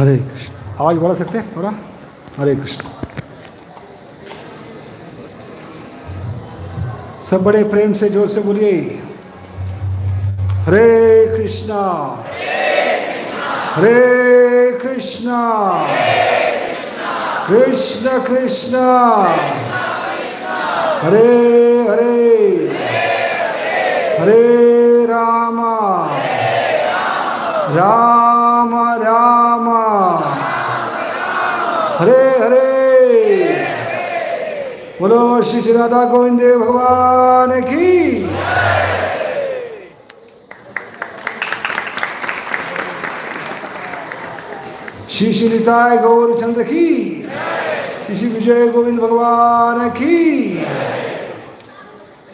हरे कृष्ण। आवाज़ बढ़ा सकते हैं थोड़ा? हरे कृष्ण। सब बड़े प्रेम से जोर से बोलिए हरे कृष्णा हरे कृष्णा कृष्ण कृष्ण हरे हरे हरे राम राम राम हरे हरे। बोलो श्री श्री राधा गोविंद देव भगवान की। श्री श्री निताय गौर चंद्र की। श्री श्री विजय गोविंद भगवान की।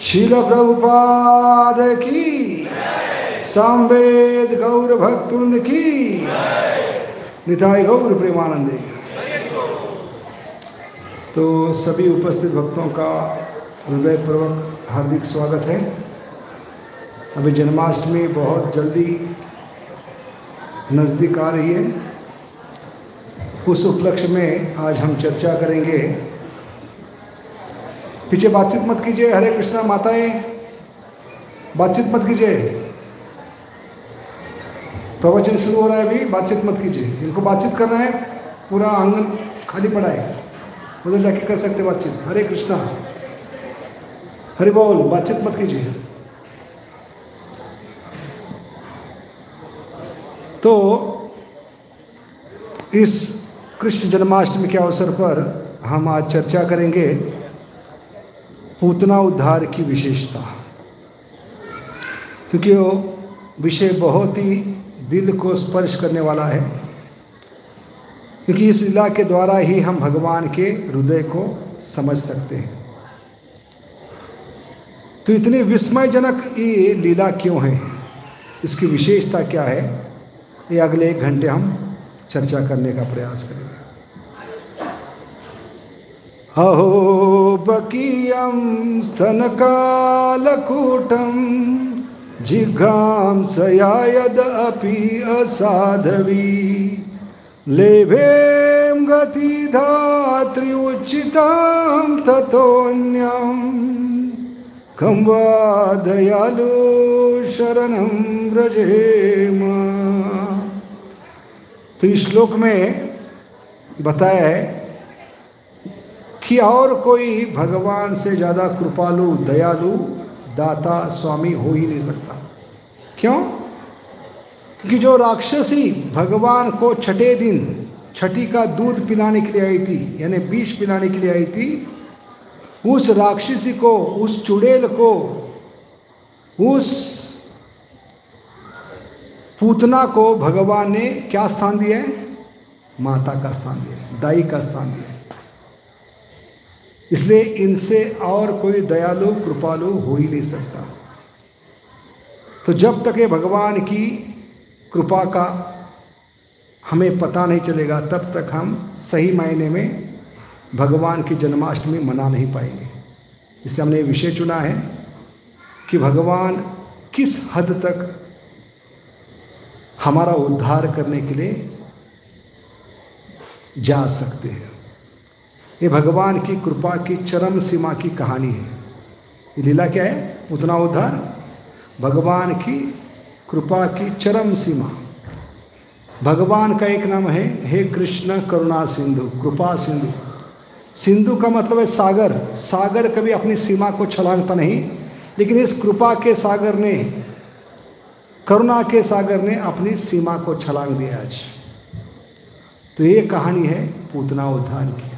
शील प्रभुपाद की। सामवेद गौर भक्तवृंद की। निताय गौर प्रेमानंदे। तो सभी उपस्थित भक्तों का हृदयपूर्वक हार्दिक स्वागत है। अभी जन्माष्टमी बहुत जल्दी नज़दीक आ रही है। उस उपलक्ष्य में आज हम चर्चा करेंगे। पीछे बातचीत मत कीजिए, हरे कृष्णा माताएं, बातचीत मत कीजिए। प्रवचन शुरू हो रहा है, अभी बातचीत मत कीजिए। इनको बातचीत करना है, पूरा आंगन खाली पड़ा है, उधर जाके कर सकते बातचीत। हरे कृष्णा हरि बोल, बातचीत मत कीजिए। तो इस कृष्ण जन्माष्टमी के अवसर पर हम आज चर्चा करेंगे पूतना उद्धार की विशेषता, क्योंकि वो विषय बहुत ही दिल को स्पर्श करने वाला है। क्योंकि इस लीला के द्वारा ही हम भगवान के हृदय को समझ सकते हैं। तो इतनी विस्मयजनक ये लीला क्यों है, इसकी विशेषता क्या है, ये अगले 1 घंटे हम चर्चा करने का प्रयास करेंगे। अहो बकीयं स्तनकालकूटं जिघांसया यदपि असाधवी लेभें गतिधात्री उचितां ततोऽन्यं कं वा दयालु शरणं व्रजेम। तो इस श्लोक में बताया है कि और कोई भगवान से ज़्यादा कृपालु, दयालु, दाता, स्वामी हो ही नहीं सकता। क्यों? क्योंकि जो राक्षसी भगवान को छठे दिन छठी का दूध पिलाने के लिए आई थी, यानी विष पिलाने के लिए आई थी, उस राक्षसी को, उस चुड़ैल को, उस पूतना को भगवान ने क्या स्थान दिया है? माता का स्थान दिया है, दाई का स्थान दिया है। इसलिए इनसे और कोई दयालु, कृपालु हो ही नहीं सकता। तो जब तक ये भगवान की कृपा का हमें पता नहीं चलेगा, तब तक हम सही मायने में भगवान की जन्माष्टमी मना नहीं पाएंगे। इसलिए हमने ये विषय चुना है कि भगवान किस हद तक हमारा उद्धार करने के लिए जा सकते हैं। ये भगवान की कृपा की चरम सीमा की कहानी है। ये लीला क्या है? पूतना उद्धार, भगवान की कृपा की चरम सीमा। भगवान का एक नाम है हे कृष्ण करुणा सिंधु, कृपा सिंधु। सिंधु का मतलब है सागर। सागर कभी अपनी सीमा को छलांगता नहीं, लेकिन इस कृपा के सागर ने, करुणा के सागर ने अपनी सीमा को छलांग दिया आज। तो ये कहानी है पूतना उद्धार की।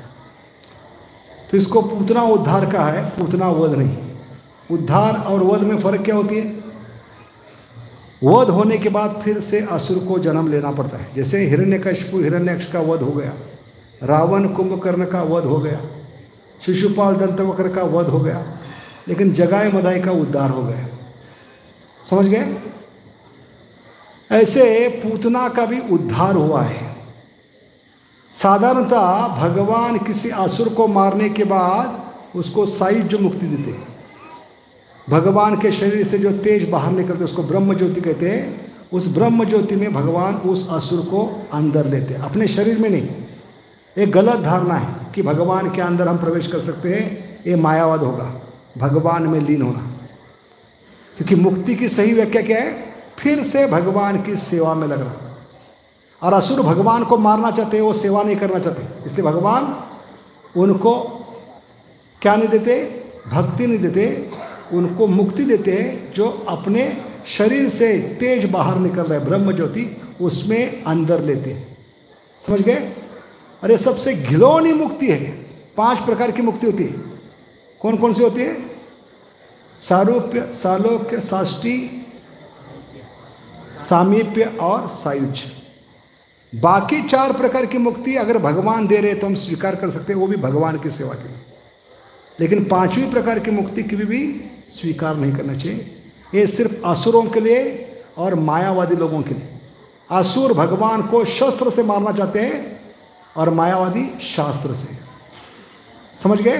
तो इसको पूतना उद्धार कहा है, पूतना वध नहीं। उद्धार और वध में फर्क क्या होती है? वध होने के बाद फिर से असुर को जन्म लेना पड़ता है। जैसे हिरण्यकशिपु, हिरण्यक्ष का वध हो गया, रावण कुंभकर्ण का वध हो गया, शिशुपाल दंतवक्र का वध हो गया, लेकिन जगाए मदाई का उद्धार हो गया। समझ गए? ऐसे पूतना का भी उद्धार हुआ है। साधारणतः भगवान किसी असुर को मारने के बाद उसको सायुज्य मुक्ति देते। भगवान के शरीर से जो तेज बाहर निकलते उसको ब्रह्म ज्योति कहते हैं। उस ब्रह्म ज्योति में भगवान उस असुर को अंदर लेते हैं, अपने शरीर में नहीं। एक गलत धारणा है कि भगवान के अंदर हम प्रवेश कर सकते हैं, ये मायावाद होगा, भगवान में लीन होना। क्योंकि मुक्ति की सही व्याख्या क्या है? फिर से भगवान की सेवा में लगना। और असुर भगवान को मारना चाहते, वो सेवा नहीं करना चाहते, इसलिए भगवान उनको क्या नहीं देते? भक्ति नहीं देते, उनको मुक्ति देते हैं। जो अपने शरीर से तेज बाहर निकल रहा है ब्रह्म ज्योति, उसमें अंदर लेते हैं। समझ गए? अरे सबसे घिनौनी मुक्ति है। 5 प्रकार की मुक्ति होती है। कौन कौन सी होती है? सारूप्य, सालोक्य, साष्टी, सामीप्य और सायुज्य। बाकी 4 प्रकार की मुक्ति अगर भगवान दे रहे तो हम स्वीकार कर सकते हैं, वो भी भगवान की सेवा के लिए। लेकिन 5वीं प्रकार की मुक्ति कभी भी स्वीकार नहीं करना चाहिए। ये सिर्फ असुरों के लिए और मायावादी लोगों के लिए। असुर भगवान को शस्त्र से मारना चाहते हैं और मायावादी शास्त्र से। समझ गए?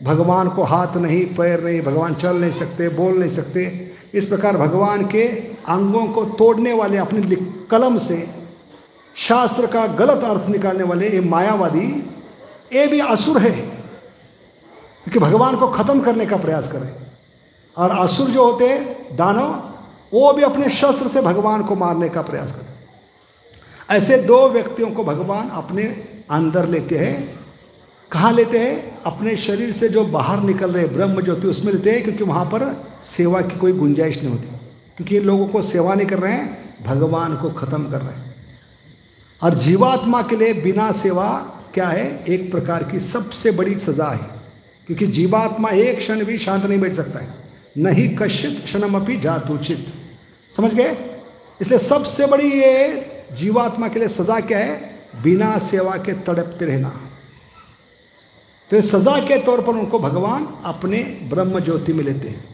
भगवान को हाथ नहीं, पैर नहीं, भगवान चल नहीं सकते, बोल नहीं सकते। इस प्रकार भगवान के अंगों को तोड़ने वाले, अपनी कलम से शास्त्र का गलत अर्थ निकालने वाले ये मायावादी, ये भी असुर है, क्योंकि भगवान को खत्म करने का प्रयास कर रहे हैं। और असुर जो होते हैं दानव, वो भी अपने शस्त्र से भगवान को मारने का प्रयास करते हैं। ऐसे 2 व्यक्तियों को भगवान अपने अंदर लेते हैं। कहाँ लेते हैं? अपने शरीर से जो बाहर निकल रहे ब्रह्म ज्योति, उसमें लेते हैं, क्योंकि वहाँ पर सेवा की कोई गुंजाइश नहीं होती। क्योंकि ये लोगों को सेवा नहीं कर रहे हैं, भगवान को खत्म कर रहे हैं। और जीवात्मा के लिए बिना सेवा क्या है? एक प्रकार की सबसे बड़ी सजा है। क्योंकि जीवात्मा एक क्षण भी शांत नहीं बैठ सकता है, नहीं कश्चित क्षणमपि जातुचित। समझ गए? इसलिए सबसे बड़ी ये जीवात्मा के लिए सजा क्या है? बिना सेवा के तड़पते रहना। तो ये सजा के तौर पर उनको भगवान अपने ब्रह्म ज्योति में लेते हैं।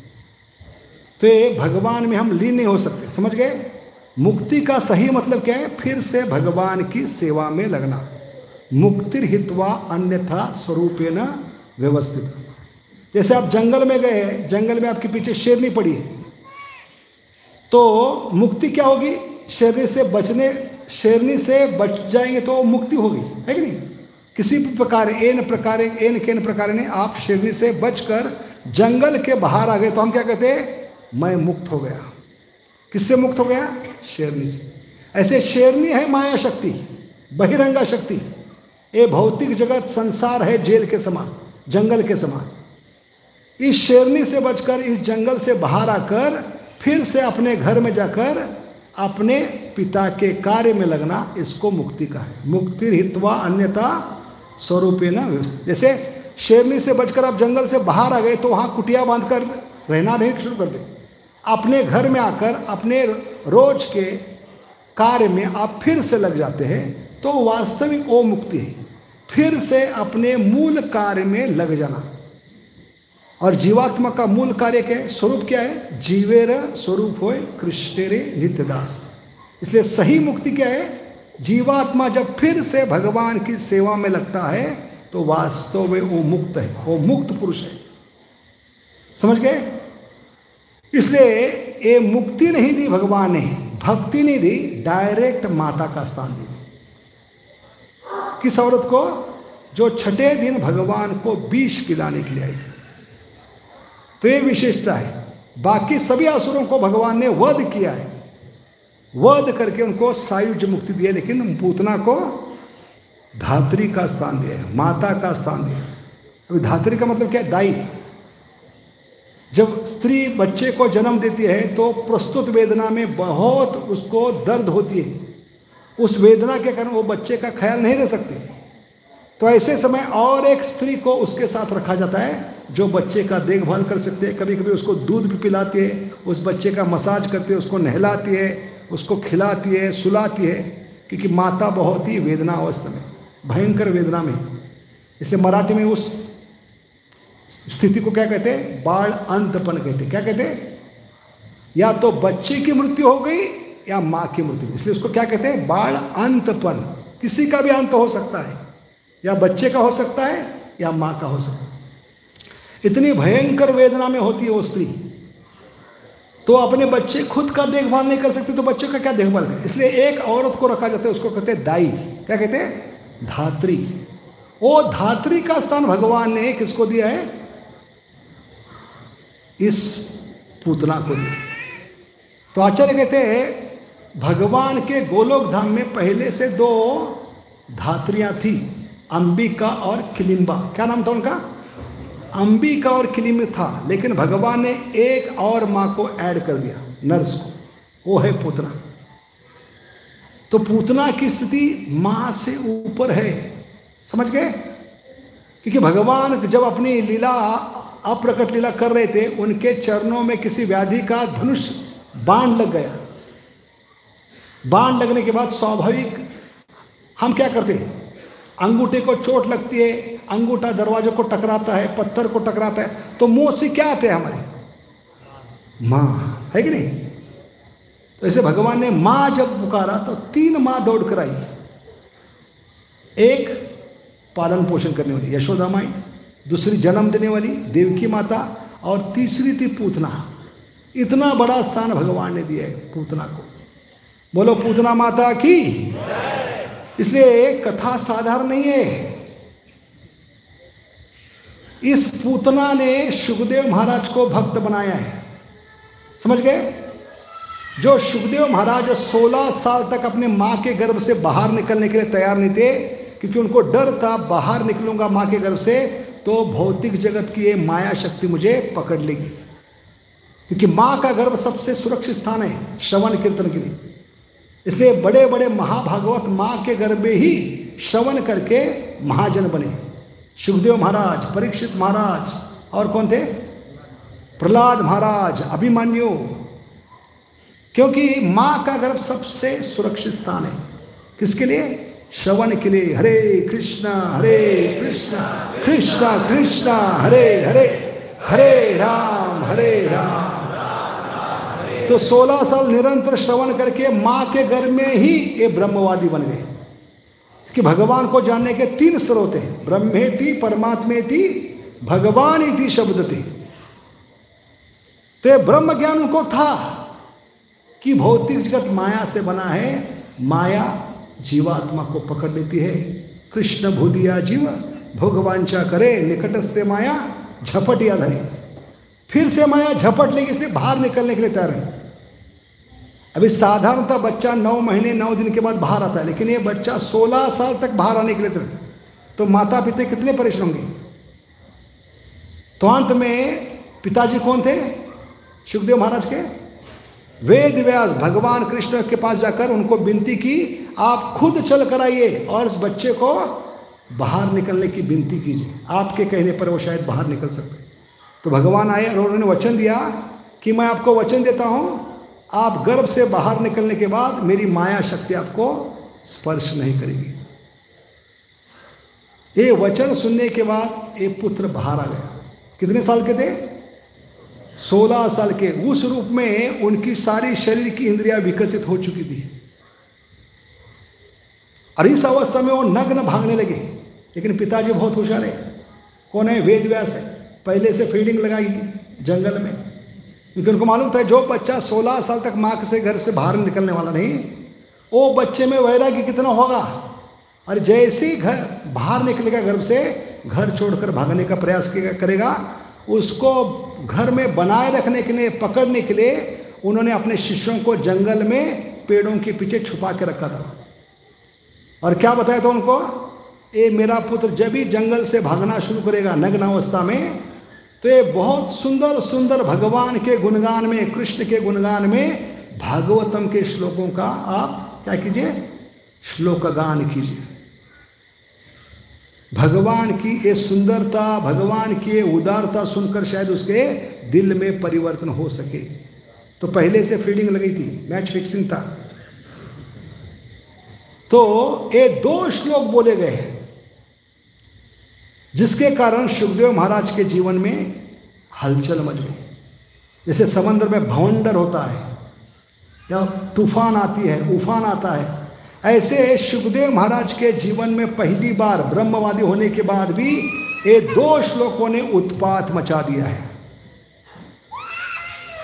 तो ये भगवान में हम लीन नहीं हो सकते। समझ गए? मुक्ति का सही मतलब क्या है? फिर से भगवान की सेवा में लगना। मुक्तिर हित्वा अन्यथा स्वरूपेण व्यवस्थित। जैसे आप जंगल में गए, जंगल में आपके पीछे शेरनी पड़ी है, तो मुक्ति क्या होगी? शेरनी से बच जाएंगे तो मुक्ति होगी, है कि नहीं? किसी भी प्रकार एन प्रकार ने आप शेरनी से बचकर जंगल के बाहर आ गए तो हम क्या कहते हैं? मैं मुक्त हो गया। किससे मुक्त हो गया? शेरनी से। ऐसे शेरनी है माया शक्ति, बहिरंगा शक्ति। ये भौतिक जगत संसार है जेल के समान, जंगल के समान। इस शेरनी से बचकर इस जंगल से बाहर आकर फिर से अपने घर में जाकर अपने पिता के कार्य में लगना, इसको मुक्ति का है। मुक्ति हित्वा अन्यथा स्वरूपेण व्यवस्थित। जैसे शेरनी से बचकर आप जंगल से बाहर आ गए तो वहाँ कुटिया बांधकर रहना नहीं शुरू कर दे। अपने घर में आकर अपने रोज के कार्य में आप फिर से लग जाते हैं, तो वास्तविक वो मुक्ति है। फिर से अपने मूल कार्य में लग जाना। और जीवात्मा का मूल कार्य क्या है? स्वरूप क्या है? जीवेर स्वरूप होय कृष्णेरे नित्यदास। इसलिए सही मुक्ति क्या है? जीवात्मा जब फिर से भगवान की सेवा में लगता है तो वास्तव में वो मुक्त है, वो मुक्त पुरुष है। समझ गए? इसलिए ये मुक्ति नहीं दी भगवान ने, भक्ति नहीं दी, डायरेक्ट माता का स्थान दी। किस औरत को? जो छठे दिन भगवान को विष पिलाने के लिए आई थी। तो ये विशेषता है। बाकी सभी असुरों को भगवान ने वध किया है, वध करके उनको सायुज्य मुक्ति दी है, लेकिन पूतना को धात्री का स्थान दिया है, माता का स्थान दिया। अभी धात्री का मतलब क्या है? दाई। जब स्त्री बच्चे को जन्म देती है तो प्रस्तुत वेदना में बहुत उसको दर्द होती है। उस वेदना के कारण वो बच्चे का ख्याल नहीं रख सकती। तो ऐसे समय और एक स्त्री को उसके साथ रखा जाता है जो बच्चे का देखभाल कर सकते हैं। कभी कभी उसको दूध भी पिलाती है, उस बच्चे का मसाज करती है, उसको नहलाती है, उसको खिलाती है, सुलाती है, क्योंकि माता बहुत ही वेदना अवस्था में, भयंकर वेदना में। इसलिए मराठी में उस स्थिति को क्या कहते हैं? बाल अंतपन कहते हैं। क्या कहते हैं? या तो बच्चे की मृत्यु हो गई या माँ की मृत्यु, इसलिए उसको क्या कहते हैं? बाल अंतपन। किसी का भी अंत हो सकता है, या बच्चे का हो सकता है या माँ का हो सकता है। इतनी भयंकर वेदना में होती है वो स्त्री। तो अपने बच्चे खुद का देखभाल नहीं कर सकते तो बच्चों का क्या देखभाल करें। इसलिए एक औरत को रखा जाता है, उसको कहते हैं दाई। क्या कहते हैं? धात्री। वो धात्री का स्थान भगवान ने किसको दिया है? इस पूतना को दिया। तो आचार्य कहते हैं भगवान के गोलोक धाम में पहले से 2 धात्रियां थी, अंबिका और किलिम्बा। क्या नाम था उनका? अंबिका और किलिम्ब था, लेकिन भगवान ने एक और माँ को ऐड कर दिया, नर्स को, वो है पूतना। तो पूतना की स्थिति माँ से ऊपर है, समझ गए? क्योंकि भगवान जब अपनी लीला, अप्रकट लीला कर रहे थे, उनके चरणों में किसी व्याधि का धनुष बाण लग गया। बाण लगने के बाद स्वाभाविक हम क्या करते हैं? अंगूठे को चोट लगती है, अंगूठा दरवाजे को टकराता है, पत्थर को टकराता है, तो मुंह से क्या आते हैं हमारे? माँ, है कि नहीं? तो ऐसे भगवान ने माँ जब पुकारा तो 3 माँ दौड़ कर आई। एक पालन पोषण करने वाली यशोदा माई, दूसरी जन्म देने वाली देवकी माता, और तीसरी थी पूतना। इतना बड़ा स्थान भगवान ने दिया है पूतना को। बोलो पूतना माता की। इसलिए कथा साधारण नहीं है। इस पूतना ने शुकदेव महाराज को भक्त बनाया है, समझ गए? जो शुकदेव महाराज 16 साल तक अपने माँ के गर्भ से बाहर निकलने के लिए तैयार नहीं थे, क्योंकि उनको डर था बाहर निकलूंगा माँ के गर्भ से तो भौतिक जगत की ये माया शक्ति मुझे पकड़ लेगी, क्योंकि माँ का गर्भ सबसे सुरक्षित स्थान है श्रवण कीर्तन के लिए। इसलिए बड़े बड़े महाभागवत माँ के गर्भ में ही श्रवण करके महाजन बने। शुकदेव महाराज, परीक्षित महाराज, और कौन थे? प्रहलाद महाराज, अभिमन्यु। क्योंकि माँ का गर्भ सबसे सुरक्षित स्थान है। किसके लिए? श्रवण के लिए। हरे कृष्णा कृष्णा कृष्णा हरे हरे, हरे राम तो 16 साल निरंतर श्रवण करके माँ के गर्भ में ही ये ब्रह्मवादी बन गए। कि भगवान को जानने के 3 स्रोत हैं, ब्रह्मेति, परमात्मेति, भगवानिति शब्दति। तो ब्रह्म ज्ञान उनको था कि भौतिक जगत माया से बना है, माया जीवात्मा को पकड़ लेती है। कृष्ण भूलिया जीव भोगवांछा करे, निकटस्थे माया झपट या धरे। फिर से माया झपट लेगी, इसलिए बाहर निकलने के लिए तैयार है। अभी साधारणतः बच्चा 9 महीने 9 दिन के बाद बाहर आता है, लेकिन ये बच्चा 16 साल तक बाहर आने के लिए तैयार है। तो माता पिता कितने परेशान होंगे? तो अंत में पिताजी कौन थे? शुकदेव महाराज के वेद व्यास भगवान कृष्ण के पास जाकर उनको विनती की, आप खुद चल कर आइए और इस बच्चे को बाहर निकलने की विनती कीजिए, आपके कहने पर वो शायद बाहर निकल सकते। तो भगवान आए और उन्होंने वचन दिया कि मैं आपको वचन देता हूँ, आप गर्भ से बाहर निकलने के बाद मेरी माया शक्ति आपको स्पर्श नहीं करेगी। ये वचन सुनने के बाद एक पुत्र बाहर आ गया। कितने साल के थे? 16 साल के। उस रूप में उनकी सारी शरीर की इंद्रियां विकसित हो चुकी थी, और इस अवस्था में वो नग्न भागने लगे। लेकिन पिताजी बहुत होशियार है। कौन है? वेद व्यास है। पहले से फीडिंग लगाई जंगल में, क्योंकि उनको मालूम था जो बच्चा 16 साल तक माँ से घर से बाहर निकलने वाला नहीं, वो बच्चे में वैराग्य कितना होगा। और जैसे ही घर बाहर निकलेगा गर्भ से, घर छोड़कर भागने का प्रयास करेगा, उसको घर में बनाए रखने के लिए, पकड़ने के लिए उन्होंने अपने शिष्यों को जंगल में पेड़ों के पीछे छुपा के रखा था। और क्या बताया था उनको? ये मेरा पुत्र जब भी जंगल से भागना शुरू करेगा नग्न अवस्था में, तो ये बहुत सुंदर सुंदर भगवान के गुणगान में, कृष्ण के गुणगान में, भागवतम के श्लोकों का आप क्या कीजिए? श्लोकगान कीजिए। भगवान की ये सुंदरता, भगवान की ये उदारता सुनकर शायद उसके दिल में परिवर्तन हो सके। तो पहले से फीडिंग लगी थी, मैच फिक्सिंग था। तो ये 2 श्लोक बोले गए हैं, जिसके कारण शुकदेव महाराज के जीवन में हलचल मच गई। जैसे समंदर में भवंडर होता है या तूफान आती है, उफान आता है, ऐसे शुकदेव महाराज के जीवन में पहली बार ब्रह्मवादी होने के बाद भी ये 2 श्लोकों ने उत्पात मचा दिया है।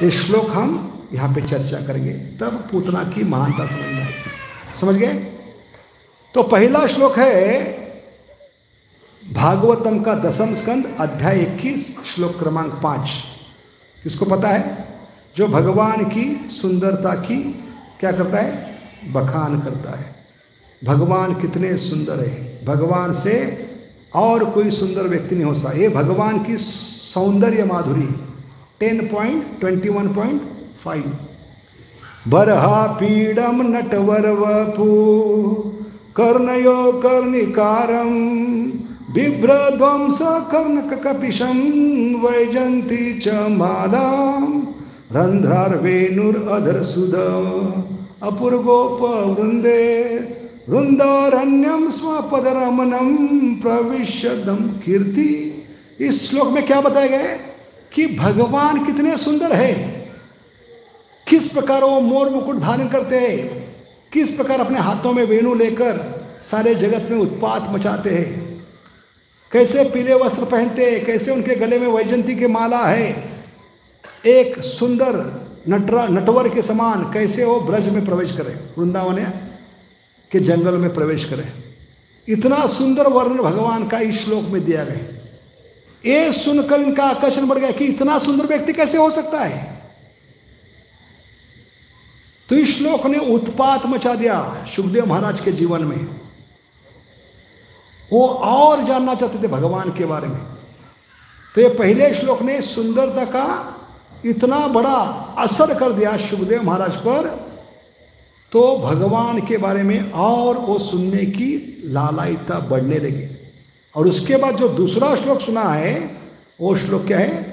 ये श्लोक हम यहाँ पे चर्चा करेंगे, तब पूतना की महानता समझ में आएगी। समझ गए? तो पहला श्लोक है भागवतम का 10वां स्कंद अध्याय 21 श्लोक क्रमांक 5। किसको पता है? जो भगवान की सुंदरता की क्या करता है? बखान करता है। भगवान कितने सुंदर है, भगवान से और कोई सुंदर व्यक्ति नहीं हो सकता। ये भगवान की सौंदर्य माधुरी 10.21.5। बरहा पीडम नटवर वपु कर्णयो कर्णिकारम बिभ्रध्वंस कर्णककपिशं वैजंती च मालाम रंध्रार्वेणुर अधरसुद अपूर्गोप वृंदे वृंदारण्यम स्वपदरमनम प्रविशदम कीर्ति। इस श्लोक में क्या बताया गया है कि भगवान कितने सुंदर है, किस प्रकार वो मोर मुकुट धारण करते हैं, किस प्रकार अपने हाथों में वेणु लेकर सारे जगत में उत्पात मचाते हैं, कैसे पीले वस्त्र पहनते हैं, कैसे उनके गले में वैजंती की माला है, एक सुंदर नटवर के समान कैसे वो ब्रज में प्रवेश करें, वृंदावन के जंगल में प्रवेश करें। इतना सुंदर वर्णन भगवान का इस श्लोक में दिया गया। ये सुनकर इनका आकर्षण बढ़ गया कि इतना सुंदर व्यक्ति कैसे हो सकता है। तो इस श्लोक ने उत्पात मचा दिया शुकदेव महाराज के जीवन में। वो और जानना चाहते थे भगवान के बारे में। तो ये पहले श्लोक ने सुंदरता का इतना बड़ा असर कर दिया शुकदेव महाराज पर, तो भगवान के बारे में और वो सुनने की लालायिता बढ़ने लगी। और उसके बाद जो दूसरा श्लोक सुना है वो श्लोक क्या है?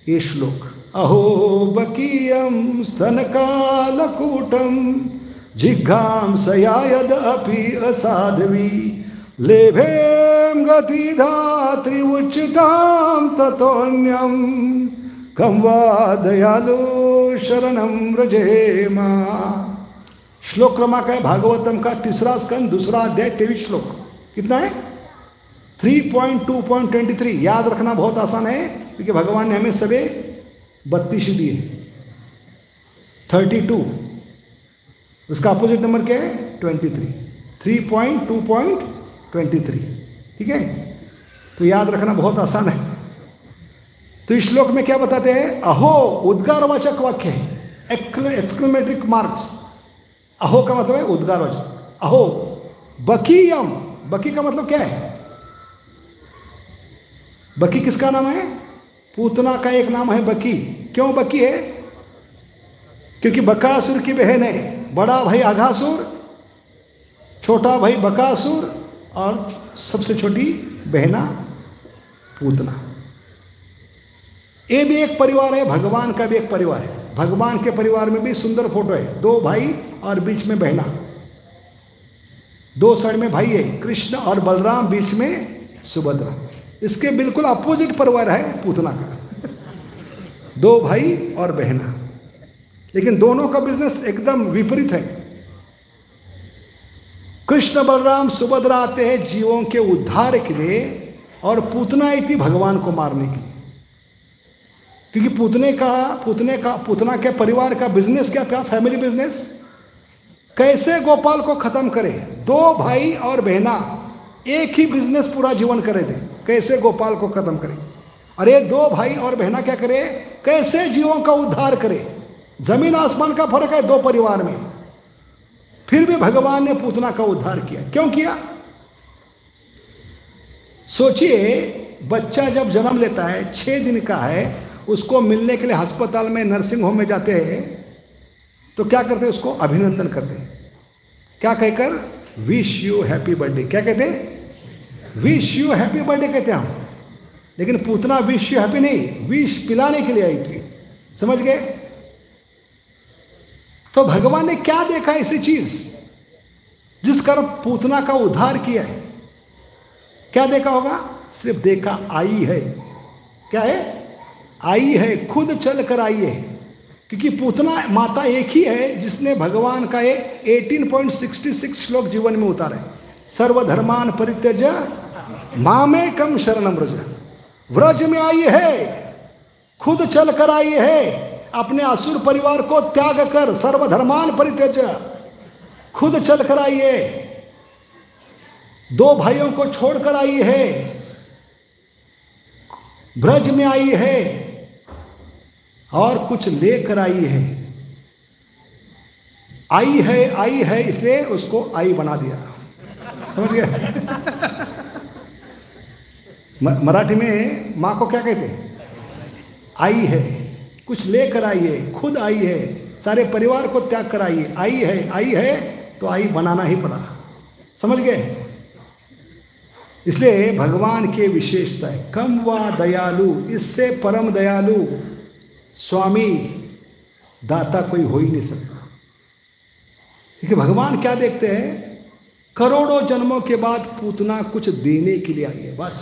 ये श्लोक अहो बकीयम स्तनकालकूटम जिघ्घां सयायद अपि असाध्वी लेभेम गतिधात्री उच्चितां ततोन्यम कं वा दयालु शरणं व्रजेमा। श्लोक क्रमांक है भागवतम का 3 स्कंद 2 अध्याय 23 श्लोक। कितना है? 3.2.23। याद रखना बहुत आसान है क्योंकि भगवान ने हमें सभी 32 दिए। 32 उसका अपोजिट नंबर क्या है? 23। 3.2.23। ठीक है, तो याद रखना बहुत आसान है। तो इस श्लोक में क्या बताते हैं? अहो उद्गारवाचक वाक्य है, एक्सक्लेमेटरी मार्क्स। अहो का मतलब है उद्गारवाचक। अहो बकीयम, बकी का मतलब क्या है? बकी किसका नाम है? पूतना का एक नाम है बकी। क्यों बकी है? क्योंकि बकासुर की बहन है। बड़ा भाई अघासुर, छोटा भाई बकासुर और सबसे छोटी बहना पूतना। ये भी एक परिवार है, भगवान का भी एक परिवार है। भगवान के परिवार में भी सुंदर फोटो है, 2 भाई और बीच में बहना। 2 साइड में भाई है कृष्ण और बलराम, बीच में सुभद्रा। इसके बिल्कुल अपोजिट परिवार है पूतना का, 2 भाई और बहना, लेकिन दोनों का बिजनेस एकदम विपरीत है। कृष्ण बलराम सुभद्रा आते हैं जीवों के उद्धार के लिए और पूतना आई थी भगवान को मारने के लिए। क्योंकि पूतना के परिवार का बिजनेस क्या था? Family business. कैसे गोपाल को खत्म करे। 2 भाई और बहना एक ही बिजनेस पूरा जीवन करे थे, कैसे गोपाल को खत्म करे। अरे 2 भाई और बहना क्या करे? कैसे जीवों का उद्धार करे। जमीन आसमान का फर्क है 2 परिवार में। फिर भी भगवान ने पूतना का उद्धार किया। क्यों किया? सोचिए, बच्चा जब जन्म लेता है 6 दिन का है, उसको मिलने के लिए अस्पताल में नर्सिंग होम में जाते हैं तो क्या करते हैं? उसको अभिनंदन करते हैं। क्या कहकर? Wish you happy birthday. क्या कहते हैं? विश यू हैप्पी बर्थडे कहते हैं हम। लेकिन पूतना विश यू हैप्पी नहीं, विश पिलाने के लिए आई थी। समझ गए? तो भगवान ने क्या देखा ऐसी चीज जिस कारण पूतना का उद्धार किया है? क्या देखा होगा? सिर्फ देखा आई है। क्या है? आई है, खुद चल कर आई है। क्योंकि पूतना माता एक ही है जिसने भगवान का ये 18.66 श्लोक जीवन में उतारा है। सर्वधर्मान परित्यज मामेकम शरणम व्रज। व्रज में आई है, खुद चल कर आई है, अपने असुर परिवार को त्याग कर सर्वधर्मान परित्यज्य खुद चल कर आई है, 2 भाइयों को छोड़कर आई है, ब्रज में आई है और कुछ लेकर आई है। आई है इसलिए उसको आई बना दिया, समझ गए? मराठी में माँ को क्या कहते? आई है, कुछ लेकर आई है, खुद आई है, सारे परिवार को त्याग कर आई है। आई है तो आई बनाना ही पड़ा, समझ गए? इसलिए भगवान के विशेषता है कम व दयालु, इससे परम दयालु स्वामी दाता कोई हो ही नहीं सकता। क्योंकि भगवान क्या देखते हैं, करोड़ों जन्मों के बाद पूतना कुछ देने के लिए आई है, बस।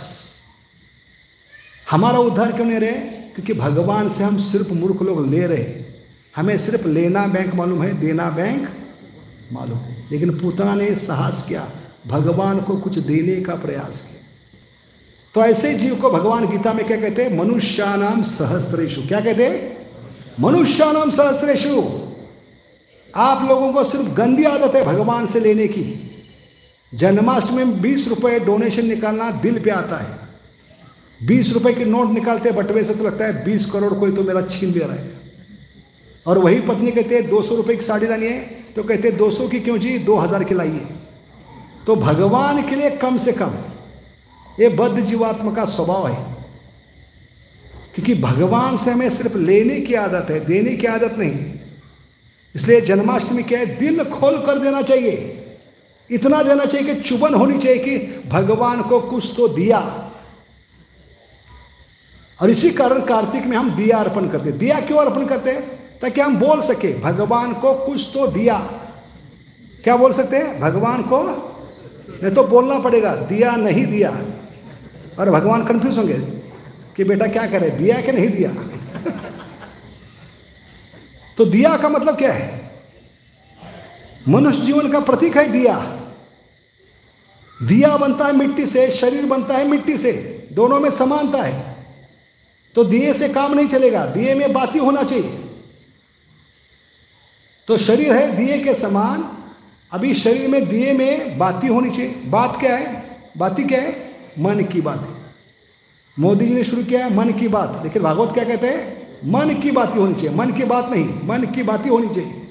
हमारा उद्धार क्यों नहीं रहे? क्योंकि भगवान से हम सिर्फ मूर्ख लोग ले रहे, हमें सिर्फ लेना बैंक मालूम है, देना बैंक मालूम है। लेकिन पूतना ने साहस किया, भगवान को कुछ देने का प्रयास किया। तो ऐसे जीव को भगवान गीता में क्या कहते हैं? मनुष्यानाम सहस्त्रेषु। क्या कहते हैं? मनुष्यानाम सहस्त्रेषु। आप लोगों को सिर्फ गंदी आदत है भगवान से लेने की। जन्माष्टमी में 20 रुपये डोनेशन निकालना दिल पे आता है। 20 रुपये की नोट निकालते बटवे से तो लगता है 20 करोड़ कोई तो मेरा छीन ले रहा है। और वही पत्नी कहते हैं 200 रुपये की साड़ी लानी है, तो कहते हैं 200 की क्यों जी, 2000 की लाइए। तो भगवान के लिए कम से कम, ये बद्ध जीवात्मा का स्वभाव है। क्योंकि भगवान से हमें सिर्फ लेने की आदत है, देने की आदत नहीं। इसलिए जन्माष्टमी क्या है? दिल खोल कर देना चाहिए, इतना देना चाहिए कि चुभन होनी चाहिए कि भगवान को कुछ तो दिया। और इसी कारण कार्तिक में हम दिया अर्पण करते। दिया क्यों अर्पण करते हैं? ताकि हम बोल सके भगवान को कुछ तो दिया। क्या बोल सकते हैं? भगवान को, नहीं तो बोलना पड़ेगा दिया नहीं दिया, और भगवान कंफ्यूज होंगे कि बेटा क्या करे, दिया कि नहीं दिया। तो दिया का मतलब क्या है? मनुष्य जीवन का प्रतीक है दिया। दिया बनता है मिट्टी से, शरीर बनता है मिट्टी से, दोनों में समानता है। तो दिए से काम नहीं चलेगा, दिए में बाती होना चाहिए। तो शरीर है दिए के समान, अभी शरीर में दिए में बाती होनी चाहिए। बात क्या है? बाती क्या है? मन की बात। मोदी जी ने शुरू किया है मन की बात, लेकिन भागवत क्या कहते हैं? मन की बाती होनी चाहिए, मन की बात नहीं, मन की बाती होनी चाहिए।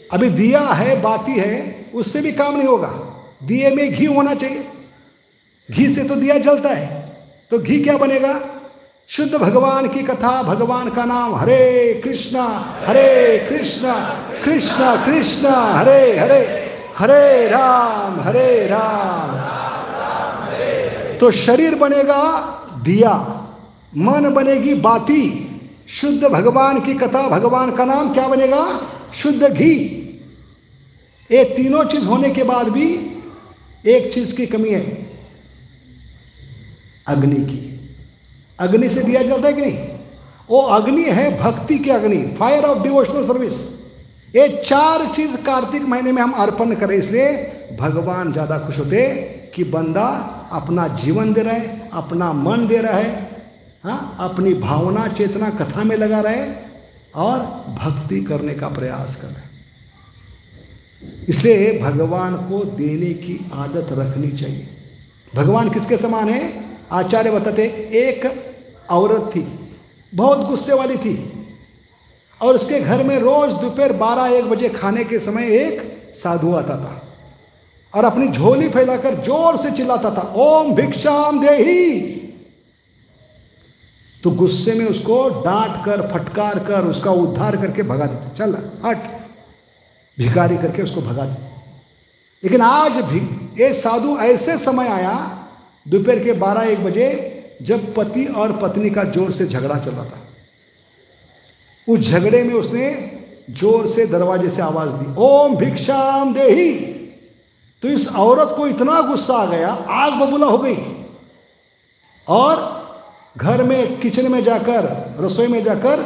अभी दिया है, बाती है, उससे भी काम नहीं होगा। दिए में घी होना चाहिए, घी से तो दिया जलता है। तो घी क्या बनेगा? शुद्ध भगवान की कथा, भगवान का नाम, हरे कृष्णा कृष्णा कृष्णा हरे हरे, हरे राम तो शरीर बनेगा दिया, मन बनेगी बाती, शुद्ध भगवान की कथा, भगवान का नाम क्या बनेगा? शुद्ध घी। ये तीनों चीज होने के बाद भी एक चीज की कमी है, अग्नि की। अग्नि से दिया जलता है कि नहीं? वो अग्नि है भक्ति की अग्नि, फायर ऑफ डिवोशनल सर्विस। ये 4 चीज कार्तिक महीने में हम अर्पण करें, इसलिए भगवान ज्यादा खुश होते कि बंदा अपना जीवन दे रहा है, अपना मन दे रहा है, हाँ, अपनी भावना चेतना कथा में लगा रहे और भक्ति करने का प्रयास कर रहे। इसलिए भगवान को देने की आदत रखनी चाहिए। भगवान किसके समान है? आचार्य बताते, एक औरत थी, बहुत गुस्से वाली थी, और उसके घर में रोज दोपहर 12-1 बजे खाने के समय एक साधु आता था और अपनी झोली फैलाकर जोर से चिल्लाता था, ओम भिक्षाम देहि। तो गुस्से में उसको डांट कर, फटकार कर, उसका उद्धार करके भगा देते, चल हट, भिखारी करके उसको भगा देते। लेकिन आज भी ये साधु ऐसे समय आया दोपहर के 12-1 बजे, जब पति और पत्नी का जोर से झगड़ा चल रहा था। उस झगड़े में उसने जोर से दरवाजे से आवाज दी, ओम भिक्षाम देहि। तो इस औरत को इतना गुस्सा आ गया, आग बबूला हो गई, और घर में किचन में जाकर, रसोई में जाकर,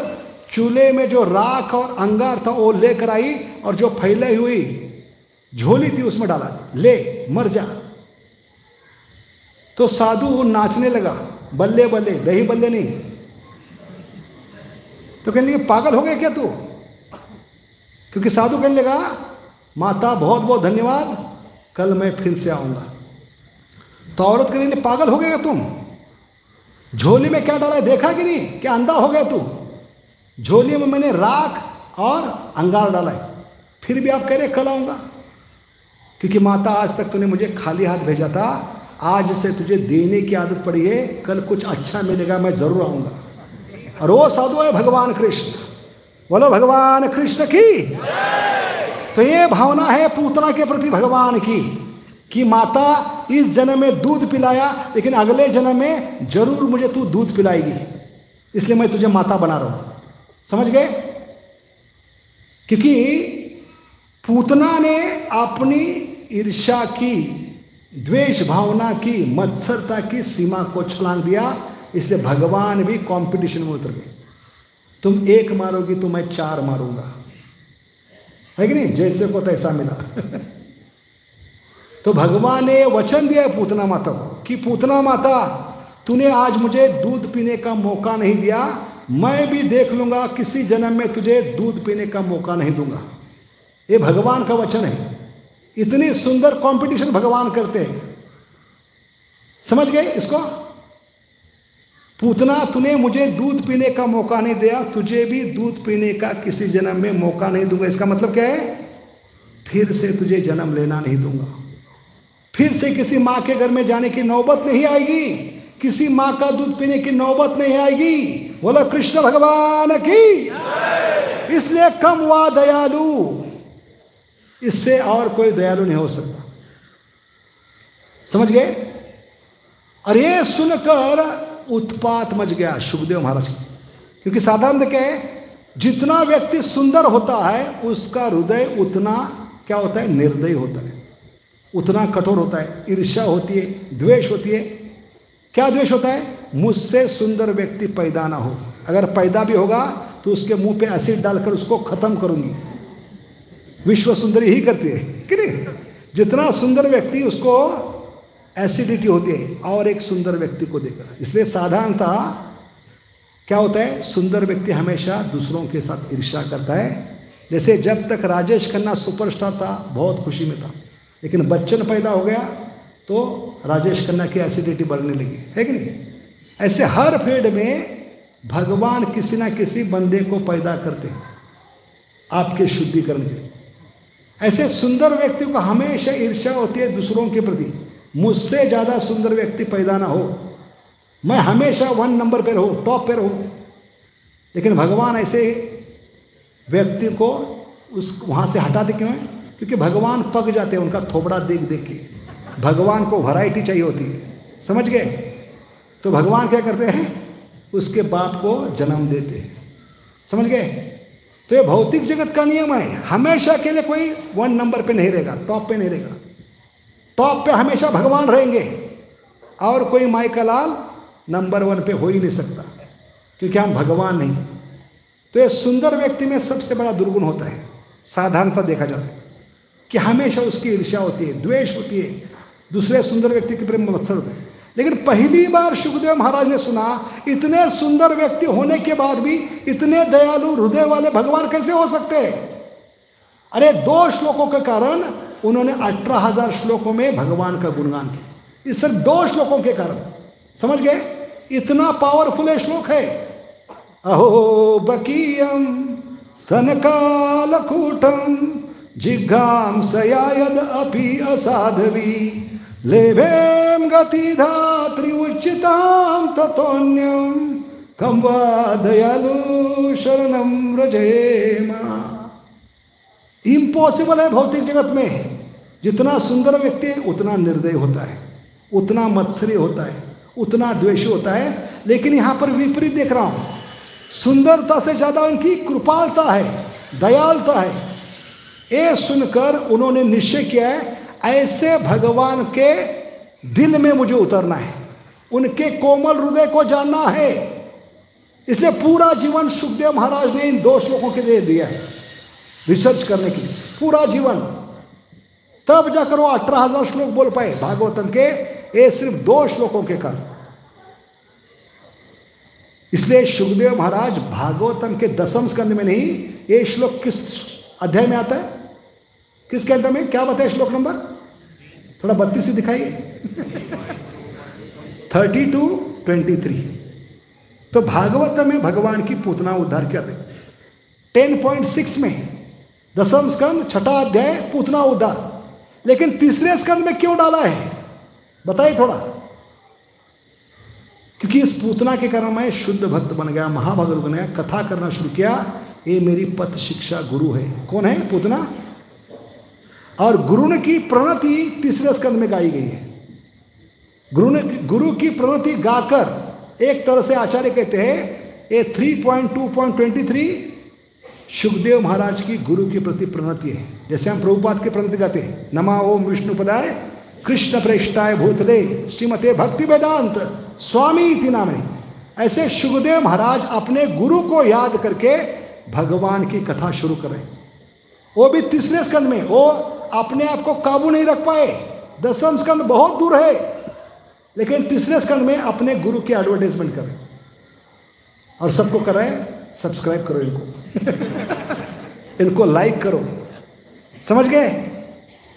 चूल्हे में जो राख और अंगार था वो लेकर आई, और जो फैलाई हुई झोली थी उसमें डाला, ले मर जा। तो साधु नाचने लगा, बल्ले बल्ले, दही बल्ले नहीं, तो कहने लगे पागल हो गए क्या तू? क्योंकि साधु कहने लगा माता बहुत बहुत धन्यवाद, कल मैं फिर से आऊँगा। तो औरत कहने लगी पागल हो गए तुम? झोली में क्या डाला है देखा कि नहीं? क्या अंधा हो गया तू? झोली में मैंने राख और अंगार डाला है, फिर भी आप कह रहे कल आऊँगा? क्योंकि माता आज तक तूने मुझे खाली हाथ भेजा था, आज से तुझे देने की आदत पड़ी है, कल कुछ अच्छा मिलेगा, मैं जरूर आऊँगा। और वो साधु है भगवान कृष्ण। बोलो भगवान कृष्ण की। तो ये भावना है पूतना के प्रति भगवान की कि माता इस जन्म में दूध पिलाया, लेकिन अगले जन्म में जरूर मुझे तू दूध पिलाएगी, इसलिए मैं तुझे माता बना रहा हूं। समझ गए? क्योंकि पूतना ने अपनी ईर्ष्या की, द्वेष भावना की, मत्सरता की सीमा को छलांग दिया, इसलिए भगवान भी कंपटीशन में उतर गए। तुम एक मारोगी तो मैं 4 मारूंगा, है कि नहीं? जैसे को तैसा मिला। तो भगवान ने वचन दिया पूतना माता को कि पूतना माता तूने आज मुझे दूध पीने का मौका नहीं दिया, मैं भी देख लूंगा किसी जन्म में तुझे दूध पीने का मौका नहीं दूंगा। ये भगवान का वचन है। इतनी सुंदर कंपटीशन भगवान करते हैं। समझ गए इसको? पूतना तूने मुझे दूध पीने का मौका नहीं दिया, तुझे भी दूध पीने का किसी जन्म में मौका नहीं दूंगा। इसका मतलब क्या है? फिर से तुझे जन्म लेना नहीं दूंगा, फिर से किसी माँ के घर में जाने की नौबत नहीं आएगी, किसी माँ का दूध पीने की नौबत नहीं आएगी। बोलो कृष्ण भगवान की। इसलिए कम हुआ दयालु, इससे और कोई दयालु नहीं हो सकता। समझ गए? और ये सुनकर उत्पात मच गया सुखदेव महाराज की। क्योंकि साधारण क्या है, जितना व्यक्ति सुंदर होता है उसका हृदय उतना क्या होता है? निर्दयी होता है, उतना कठोर होता है। ईर्ष्या होती है, द्वेष होती है। क्या द्वेष होता है? मुझसे सुंदर व्यक्ति पैदा ना हो, अगर पैदा भी होगा तो उसके मुंह पे एसिड डालकर उसको खत्म करूंगी। विश्व सुंदरी ही करती है कि नहीं? जितना सुंदर व्यक्ति उसको एसिडिटी होती है और एक सुंदर व्यक्ति को देकर। इसलिए साधारणतः क्या होता है? सुंदर व्यक्ति हमेशा दूसरों के साथ ईर्ष्या करता है। जैसे जब तक राजेश खन्ना सुपरस्टार था बहुत खुशी में था, लेकिन बच्चन पैदा हो गया तो राजेश खन्ना की एसिडिटी बढ़ने लगी, है कि नहीं? ऐसे हर फील्ड में भगवान किसी ना किसी बंदे को पैदा करते हैं आपके शुद्धिकरण के लिए। ऐसे सुंदर व्यक्ति को हमेशा ईर्ष्या होती है दूसरों के प्रति, मुझसे ज़्यादा सुंदर व्यक्ति पैदा ना हो, मैं हमेशा 1 नंबर पर रहूँ, टॉप पर रहूँ। लेकिन भगवान ऐसे व्यक्ति को उस वहाँ से हटाते क्यों है? क्योंकि भगवान पक जाते हैं उनका थोबड़ा देख देख के। भगवान को वैरायटी चाहिए होती है। समझ गए? तो भगवान क्या करते हैं? उसके बाप को जन्म देते हैं। समझ गए? तो ये भौतिक जगत का नियम है, हमेशा के लिए कोई 1 नंबर पे नहीं रहेगा, टॉप पे नहीं रहेगा। टॉप पे हमेशा भगवान रहेंगे और कोई माई का लाल नंबर 1 पे हो ही नहीं सकता, क्योंकि हम भगवान नहीं। तो ये सुंदर व्यक्ति में सबसे बड़ा दुर्गुण होता है, साधारणता देखा जाता है कि हमेशा उसकी ईर्ष्या होती है, द्वेष होती है, दूसरे सुंदर व्यक्ति के प्रेम में मत्सर होता है। लेकिन पहली बार सुखदेव महाराज ने सुना इतने सुंदर व्यक्ति होने के बाद भी इतने दयालु हृदय वाले भगवान कैसे हो सकते हैं? अरे 2 श्लोकों के कारण उन्होंने 18,000 श्लोकों में भगवान का गुणगान किया। इस सिर्फ 2 श्लोकों के कारण। समझ गए? इतना पावरफुल श्लोक है। अहो बकीयम स्तनकालकूटम जिघांसया यद अपि असाधवी लेभेम गति धात्री उच्चिताम ततोन्यम कम वा दयालु शरणम रजेमा। इम्पॉसिबल है भौतिक जगत में। जितना सुंदर व्यक्ति है उतना निर्दय होता है, उतना मत्सरी होता है, उतना द्वेषी होता है। लेकिन यहाँ पर विपरीत देख रहा हूँ, सुंदरता से ज़्यादा उनकी कृपालता है, दयालुता है। ये सुनकर उन्होंने निश्चय किया है ऐसे भगवान के दिल में मुझे उतरना है, उनके कोमल हृदय को जानना है। इसलिए पूरा जीवन सुखदेव महाराज ने इन 2 श्लोकों के लिए दिया है रिसर्च करने के लिए, पूरा जीवन। तब जाकर वो 18,000 श्लोक बोल पाए भागवतम के, ये सिर्फ 2 श्लोकों के कारण। इसलिए सुखदेव महाराज भागवतम के 10वें स्कंद में नहीं, ये श्लोक किस अध्याय में आता है, किस कैंटो में, क्या बताए श्लोक नंबर, थोड़ा 32 से दिखाइए 30-23। तो भागवतम में भगवान की पूतना उद्धार कर रहे। 10.6 में 10वां स्कंद 6ठा अध्याय पूतना उद्धार, लेकिन तीसरे स्कंद में क्यों डाला है बताइए थोड़ा। क्योंकि इस पूतना के कारण मैं शुद्ध भक्त बन गया, महाभक्त बन गया, कथा करना शुरू किया। ये मेरी पथ शिक्षा गुरु है। कौन है? पूतना। और गुरु ने की प्रणति तीसरे स्कंद में गाई गई है। गुरु की प्रणति गाकर एक तरह से आचार्य कहते हैं ये 3.2.23 सुखदेव महाराज की गुरु के प्रति प्रणति है। जैसे हम प्रभुपाद के प्रणति गाते हैं, नमा ओम विष्णुपदाय कृष्ण प्रेष्ठाय भूतले श्रीमते भक्ति वेदांत स्वामी इति नामनि। ऐसे सुखदेव महाराज अपने गुरु को याद करके भगवान की कथा शुरू कर रहे हैं। वो भी तीसरे स्कंद में। वो अपने आप को काबू नहीं रख पाए, 10वां स्कंद बहुत दूर है, लेकिन तीसरे स्कंद में अपने गुरु की एडवर्टाइजमेंट करें और सबको कराए सब्सक्राइब करो इनको इनको लाइक करो। समझ गए?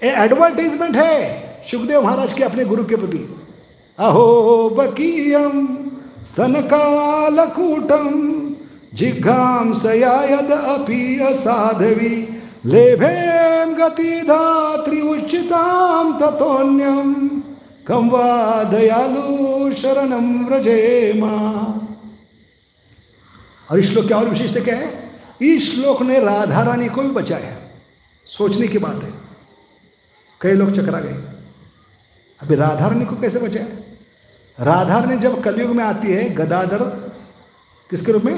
ये एडवर्टाइजमेंट है सुखदेव महाराज के अपने गुरु के प्रति। अहो बकीयम स्तनकालकूटम जिघांसया यद अपि असाधवी लेभेम गतिधात्री उच्चिताम ततोन्यम कम वा दयालु शरणम व्रजेमा। और इस श्लोक की और विशेषता क्या है? इस श्लोक ने राधा रानी को भी बचाया। सोचने की बात है, कई लोग चकरा गए। अभी राधा रानी को कैसे बचाया? राधा रानी जब कलयुग में आती है गदाधर किसके रूप में?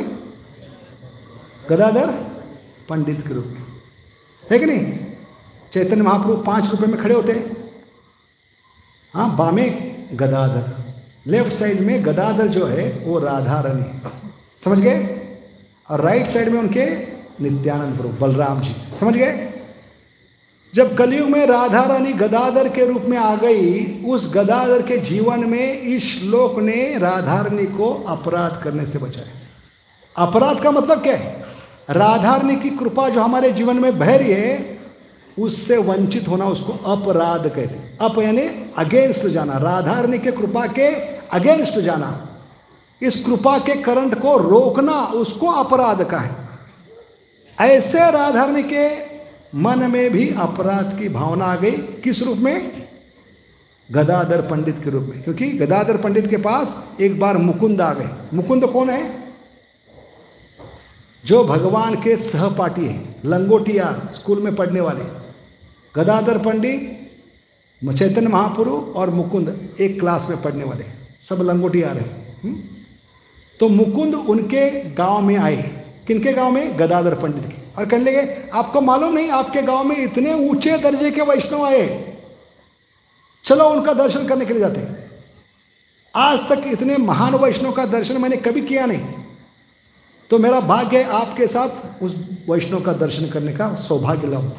गदाधर पंडित के रूप में, है कि नहीं? चैतन्य महाप्रभु 5 रुपए में खड़े होते हैं। हाँ, बामे गदाधर, लेफ्ट साइड में गदाधर जो है वो राधा रानी, समझ गए? और राइट साइड में उनके नित्यानंद प्रभु बलराम जी, समझ गए? जब कलयुग में राधा रानी गदाधर के रूप में आ गई, उस गदाधर के जीवन में इस श्लोक ने राधा रानी को अपराध करने से बचाया। अपराध का मतलब क्या है? राधा रानी की कृपा जो हमारे जीवन में बह रही है उससे वंचित होना, उसको अपराध कहते हैं। अप यानी अगेंस्ट जाना, राधा रानी के कृपा के अगेंस्ट जाना, इस कृपा के करंट को रोकना, उसको अपराध का है। ऐसे राधा रानी के मन में भी अपराध की भावना आ गई। किस रूप में? गदाधर पंडित के रूप में। क्योंकि गदाधर पंडित के पास एक बार मुकुंद आ गए। मुकुंद कौन है? जो भगवान के सहपाठी हैं, लंगोटियार, स्कूल में पढ़ने वाले। गदाधर पंडित, चैतन्य महाप्रभु और मुकुंद एक क्लास में पढ़ने वाले, सब लंगोटियार हैं। तो मुकुंद उनके गांव में आए। किनके गांव में? गदाधर पंडित के। और कहने लगे आपको मालूम नहीं, आपके गांव में इतने ऊंचे दर्जे के वैष्णव आए, चलो उनका दर्शन करने के लिए जाते हैं। आज तक इतने महान वैष्णव का दर्शन मैंने कभी किया नहीं, तो मेरा भाग्य है आपके साथ उस वैष्णव का दर्शन करने का सौभाग्य लाऊं।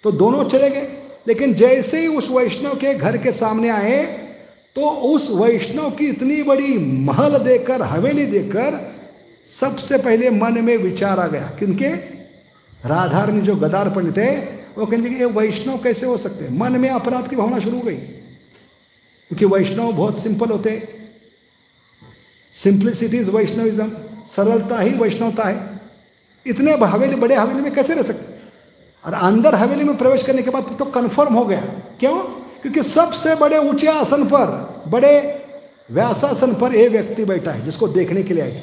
तो दोनों चले गए। लेकिन जैसे ही उस वैष्णव के घर के सामने आए तो उस वैष्णव की इतनी बड़ी महल देखकर, हवेली देखकर सबसे पहले मन में विचार आ गया। किनके? राधा रानी जो गदाधर पंडित है, वो कहने लगे ये वैष्णव कैसे हो सकते हैं? मन में अपराध की भावना शुरू हो गई। क्योंकि वैष्णव बहुत सिंपल होते हैं। सिंप्लिसिटी इज वैष्णविज्म, सरलता ही वैष्णवता है। इतने हवेली, बड़े हवेली में कैसे रह सकते? और अंदर हवेली में प्रवेश करने के बाद तो कन्फर्म हो गया। क्यों? क्योंकि सबसे बड़े ऊंचे आसन पर, बड़े व्यासासन पर ये व्यक्ति बैठा है जिसको देखने के लिए आए।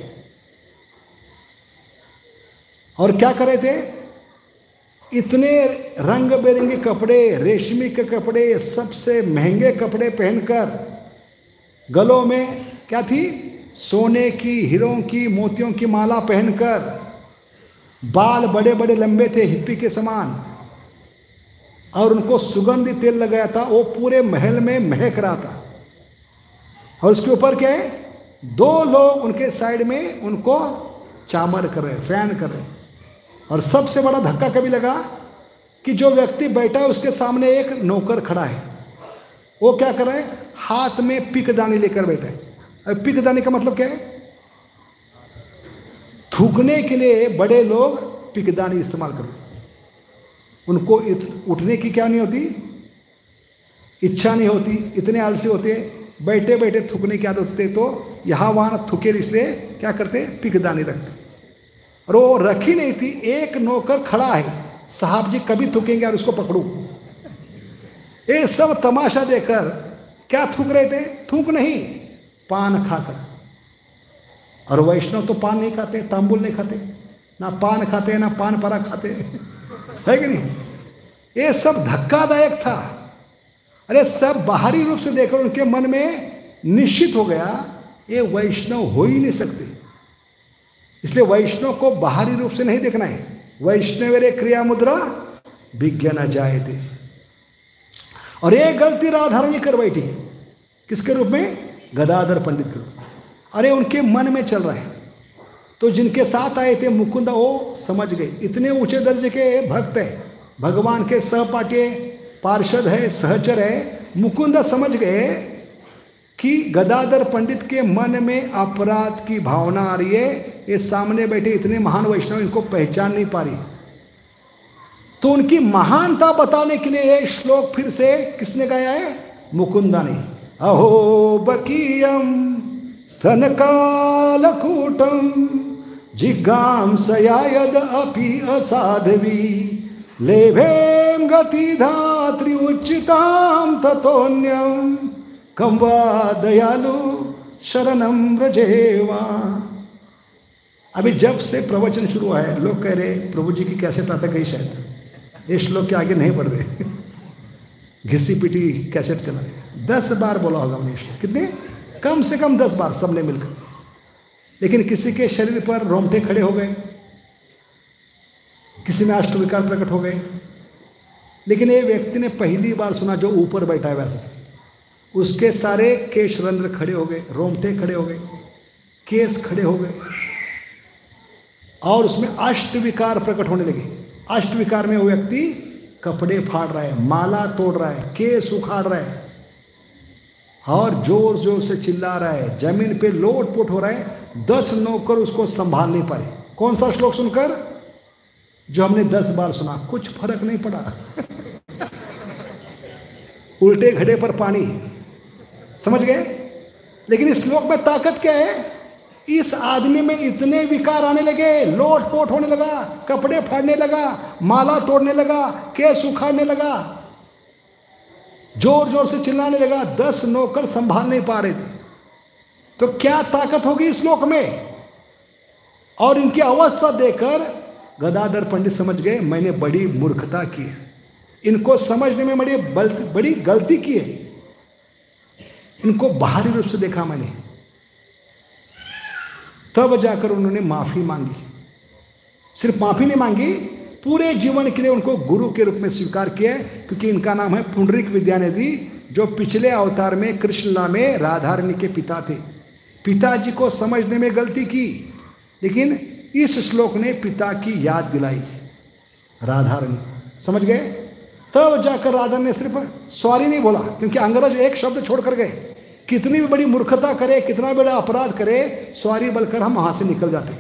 और क्या कर रहे थे? इतने रंग बिरंगे कपड़े, रेशमी के कपड़े, सबसे महंगे कपड़े पहनकर, गलों में क्या थी? सोने की, हीरों की, मोतियों की माला पहनकर, बाल बड़े बड़े लंबे थे हिप्पी के समान, और उनको सुगंधी तेल लगाया था। वो पूरे महल में महक रहा था। और उसके ऊपर क्या है? 2 लोग उनके साइड में उनको चामर कर रहे, फैन कर रहे। और सबसे बड़ा धक्का कभी लगा कि जो व्यक्ति बैठा है उसके सामने एक नौकर खड़ा है। वो क्या कर रहा है? हाथ में पिकदानी लेकर बैठा है। पिकदानी का मतलब क्या है? थूकने के लिए बड़े लोग पिकदानी इस्तेमाल करते, उनको उठने की क्या नहीं होती, इच्छा नहीं होती, इतने आलसी होते, बैठे बैठे थूकने की आदत होते, तो यहाँ वहाँ थूके, इसलिए क्या करते, पिकदानी रखते। और वो रखी नहीं थी, एक नौकर खड़ा है, साहब जी कभी थूकेंगे और उसको पकड़ू। ये सब तमाशा देखकर क्या थूक रहे थे, थूक नहीं, पान खाकर। और वैष्णव तो पान नहीं खाते, तांबुल नहीं खाते, ना पान खाते ना पान परा खाते, है कि नहीं। ये सब धक्कादायक था। अरे सब बाहरी रूप से देखकर उनके मन में निश्चित हो गया ये वैष्णव हो ही नहीं सकते। इसलिए वैष्णव को बाहरी रूप से नहीं देखना है। वैष्णवेरे क्रिया मुद्रा विज्ञा न जाए थे। और ये गलती राधारानी कर बैठी, किसके रूप में, गदाधर पंडित के रूप में। अरे उनके मन में चल रहा है। तो जिनके साथ आए थे मुकुंदा, वो समझ गए, इतने ऊंचे दर्जे के भक्त है, भगवान के सहपाठी पार्षद है, सहचर है। मुकुंदा समझ गए कि गदाधर पंडित के मन में अपराध की भावना आ रही है, ये सामने बैठे इतने महान वैष्णव इनको पहचान नहीं पा रही। तो उनकी महानता बताने के लिए ये श्लोक फिर से किसने गाया है, मुकुंदा ने। अहो बकीयम स्तनकालकूटम जिज्ञांसया यद अपि असाधवी लेभेम गति धात्री उच्चिताम ततोन्यम कम वा दयालु शरणम व्रजेवा। अभी जब से प्रवचन शुरू हुआ है, लोग कह रहे प्रभु जी की कैसेट अटक गई, शायद ये श्लोक के आगे नहीं बढ़ रहे, घिसी पिटी कैसेट चला रहे। 10 बार बोला होगा उन्हें श्लोक, कितने, कम से कम 10 बार सबने मिलकर। लेकिन किसी के शरीर पर रोंगटे खड़े हो गए, किसी में अष्टविकार प्रकट हो गए। लेकिन ये व्यक्ति ने पहली बार सुना जो ऊपर बैठा है वैसे, उसके सारे केश रंध्र खड़े हो गए, रोंगटे खड़े हो गए, केस खड़े हो गए, और उसमें अष्टविकार प्रकट होने लगे। अष्टविकार में वो व्यक्ति कपड़े फाड़ रहा है, माला तोड़ रहा है, केस उखाड़ रहा है, और जोर जोर से चिल्ला रहा है, जमीन पे लोटपोट हो रहा है। 10 नौकर उसको संभाल नहीं पाए। कौन सा श्लोक सुनकर, जो हमने 10 बार सुना, कुछ फर्क नहीं पड़ा। उल्टे घड़े पर पानी, समझ गए। लेकिन इस श्लोक में ताकत क्या है, इस आदमी में इतने विकार आने लगे, लोटपोट होने लगा, कपड़े फाड़ने लगा, माला तोड़ने लगा, केस उखाड़ने लगा, जोर जोर से चिल्लाने लगा। 10 नौकर संभाल नहीं पा रहे थे। तो क्या ताकत होगी इस श्लोक में। और इनकी अवस्था देखकर गदाधर पंडित समझ गए मैंने बड़ी मूर्खता की है, इनको समझने में बड़ी गलती की है, इनको बाहरी रूप से देखा मैंने। तब जाकर उन्होंने माफी मांगी। सिर्फ माफी नहीं मांगी, पूरे जीवन के लिए उनको गुरु के रूप में स्वीकार किया, क्योंकि इनका नाम है पुंडरीक विद्यानिधि, जो पिछले अवतार में कृष्णला में राधारानी के पिता थे। पिताजी को समझने में गलती की, लेकिन इस श्लोक ने पिता की याद दिलाई राधारानी, समझ गए। तब जाकर राधा ने सिर्फ सॉरी नहीं बोला, क्योंकि अंग्रेज एक शब्द छोड़कर गए। कितनी भी बड़ी मूर्खता करे, कितना बड़ा अपराध करे, सॉरी बोलकर हम वहां से निकल जाते।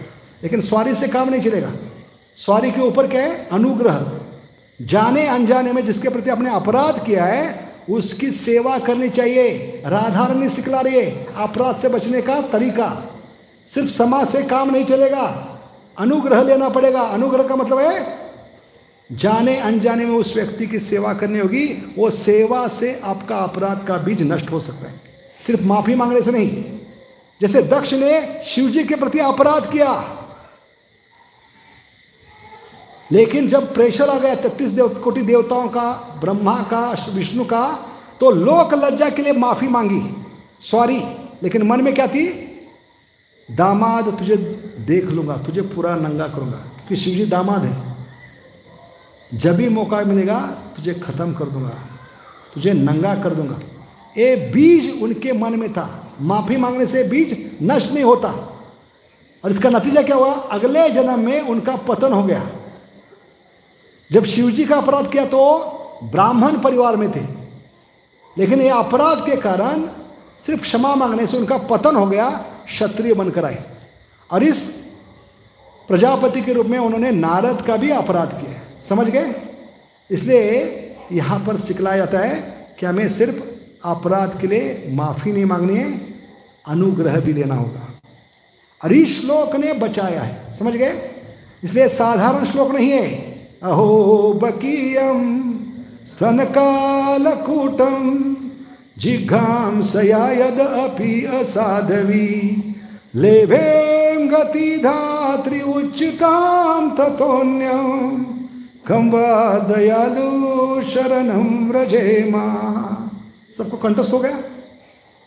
लेकिन सॉरी से काम नहीं चलेगा। सॉरी के ऊपर क्या है, अनुग्रह। जाने अनजाने में जिसके प्रति आपने अपराध किया है उसकी सेवा करनी चाहिए। राधारानी सिखला रही है अपराध से बचने का तरीका। सिर्फ समाज से काम नहीं चलेगा, अनुग्रह लेना पड़ेगा। अनुग्रह का मतलब है जाने अनजाने में उस व्यक्ति की सेवा करनी होगी। वो सेवा से आपका अपराध का बीज नष्ट हो सकता है, सिर्फ माफी मांगने से नहीं। जैसे दक्ष ने शिव जी के प्रति अपराध किया, लेकिन जब प्रेशर आ गया 33 कोटि देवताओं का, ब्रह्मा का, विष्णु का, तो लोक लज्जा के लिए माफी मांगी, सॉरी। लेकिन मन में क्या थी, दामाद तुझे देख लूंगा, तुझे पूरा नंगा करूंगा, क्योंकि शिव जी दामाद है। जब भी मौका मिलेगा तुझे खत्म कर दूंगा, तुझे नंगा कर दूंगा। ये बीज उनके मन में था। माफी मांगने से बीज नष्ट नहीं होता। और इसका नतीजा क्या हुआ, अगले जन्म में उनका पतन हो गया। जब शिवजी का अपराध किया तो ब्राह्मण परिवार में थे, लेकिन ये अपराध के कारण सिर्फ क्षमा मांगने से उनका पतन हो गया, क्षत्रिय बनकर आए। और इस प्रजापति के रूप में उन्होंने नारद का भी अपराध किया, समझ गए? इसलिए यहाँ पर सिखलाया जाता है कि हमें सिर्फ अपराध के लिए माफी नहीं मांगनी है, अनुग्रह भी लेना होगा। और इस श्लोक ने बचाया है, समझ गए? इसलिए साधारण श्लोक नहीं है। अहो बकीयम स्तनकालकूटम जिघांसया यद अपि असाधवी लेभेम गति धात्री उच्चताम ततोन्यम कम वा दयालु शरणम व्रजेमा। सबको कंठस्थ हो गया?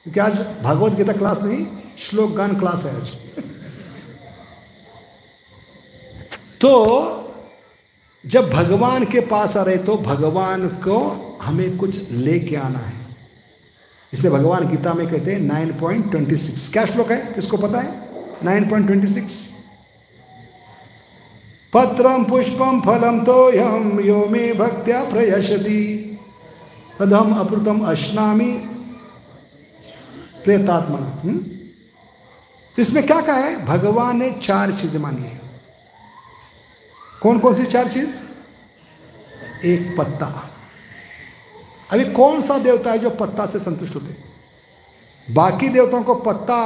क्योंकि आज भागवत गीता क्लास नहीं, श्लोक गान क्लास है आज। तो जब भगवान के पास आ रहे तो भगवान को हमें कुछ लेके आना है। इसलिए भगवान गीता में कहते हैं 9.26 क्या श्लोक है, किसको पता है? 9.26 पत्रम पुष्पम फलम तोयम यो मे भक्त्या प्रयशति तदहम अप्रुतम अश्नामि प्रेतात्मना। तो इसमें क्या कहा है? भगवान ने 4 चीजें मांगी है। कौन कौन सी 4 चीज? एक पत्ता। अभी कौन सा देवता है जो पत्ता से संतुष्ट होते? बाकी देवताओं को पत्ता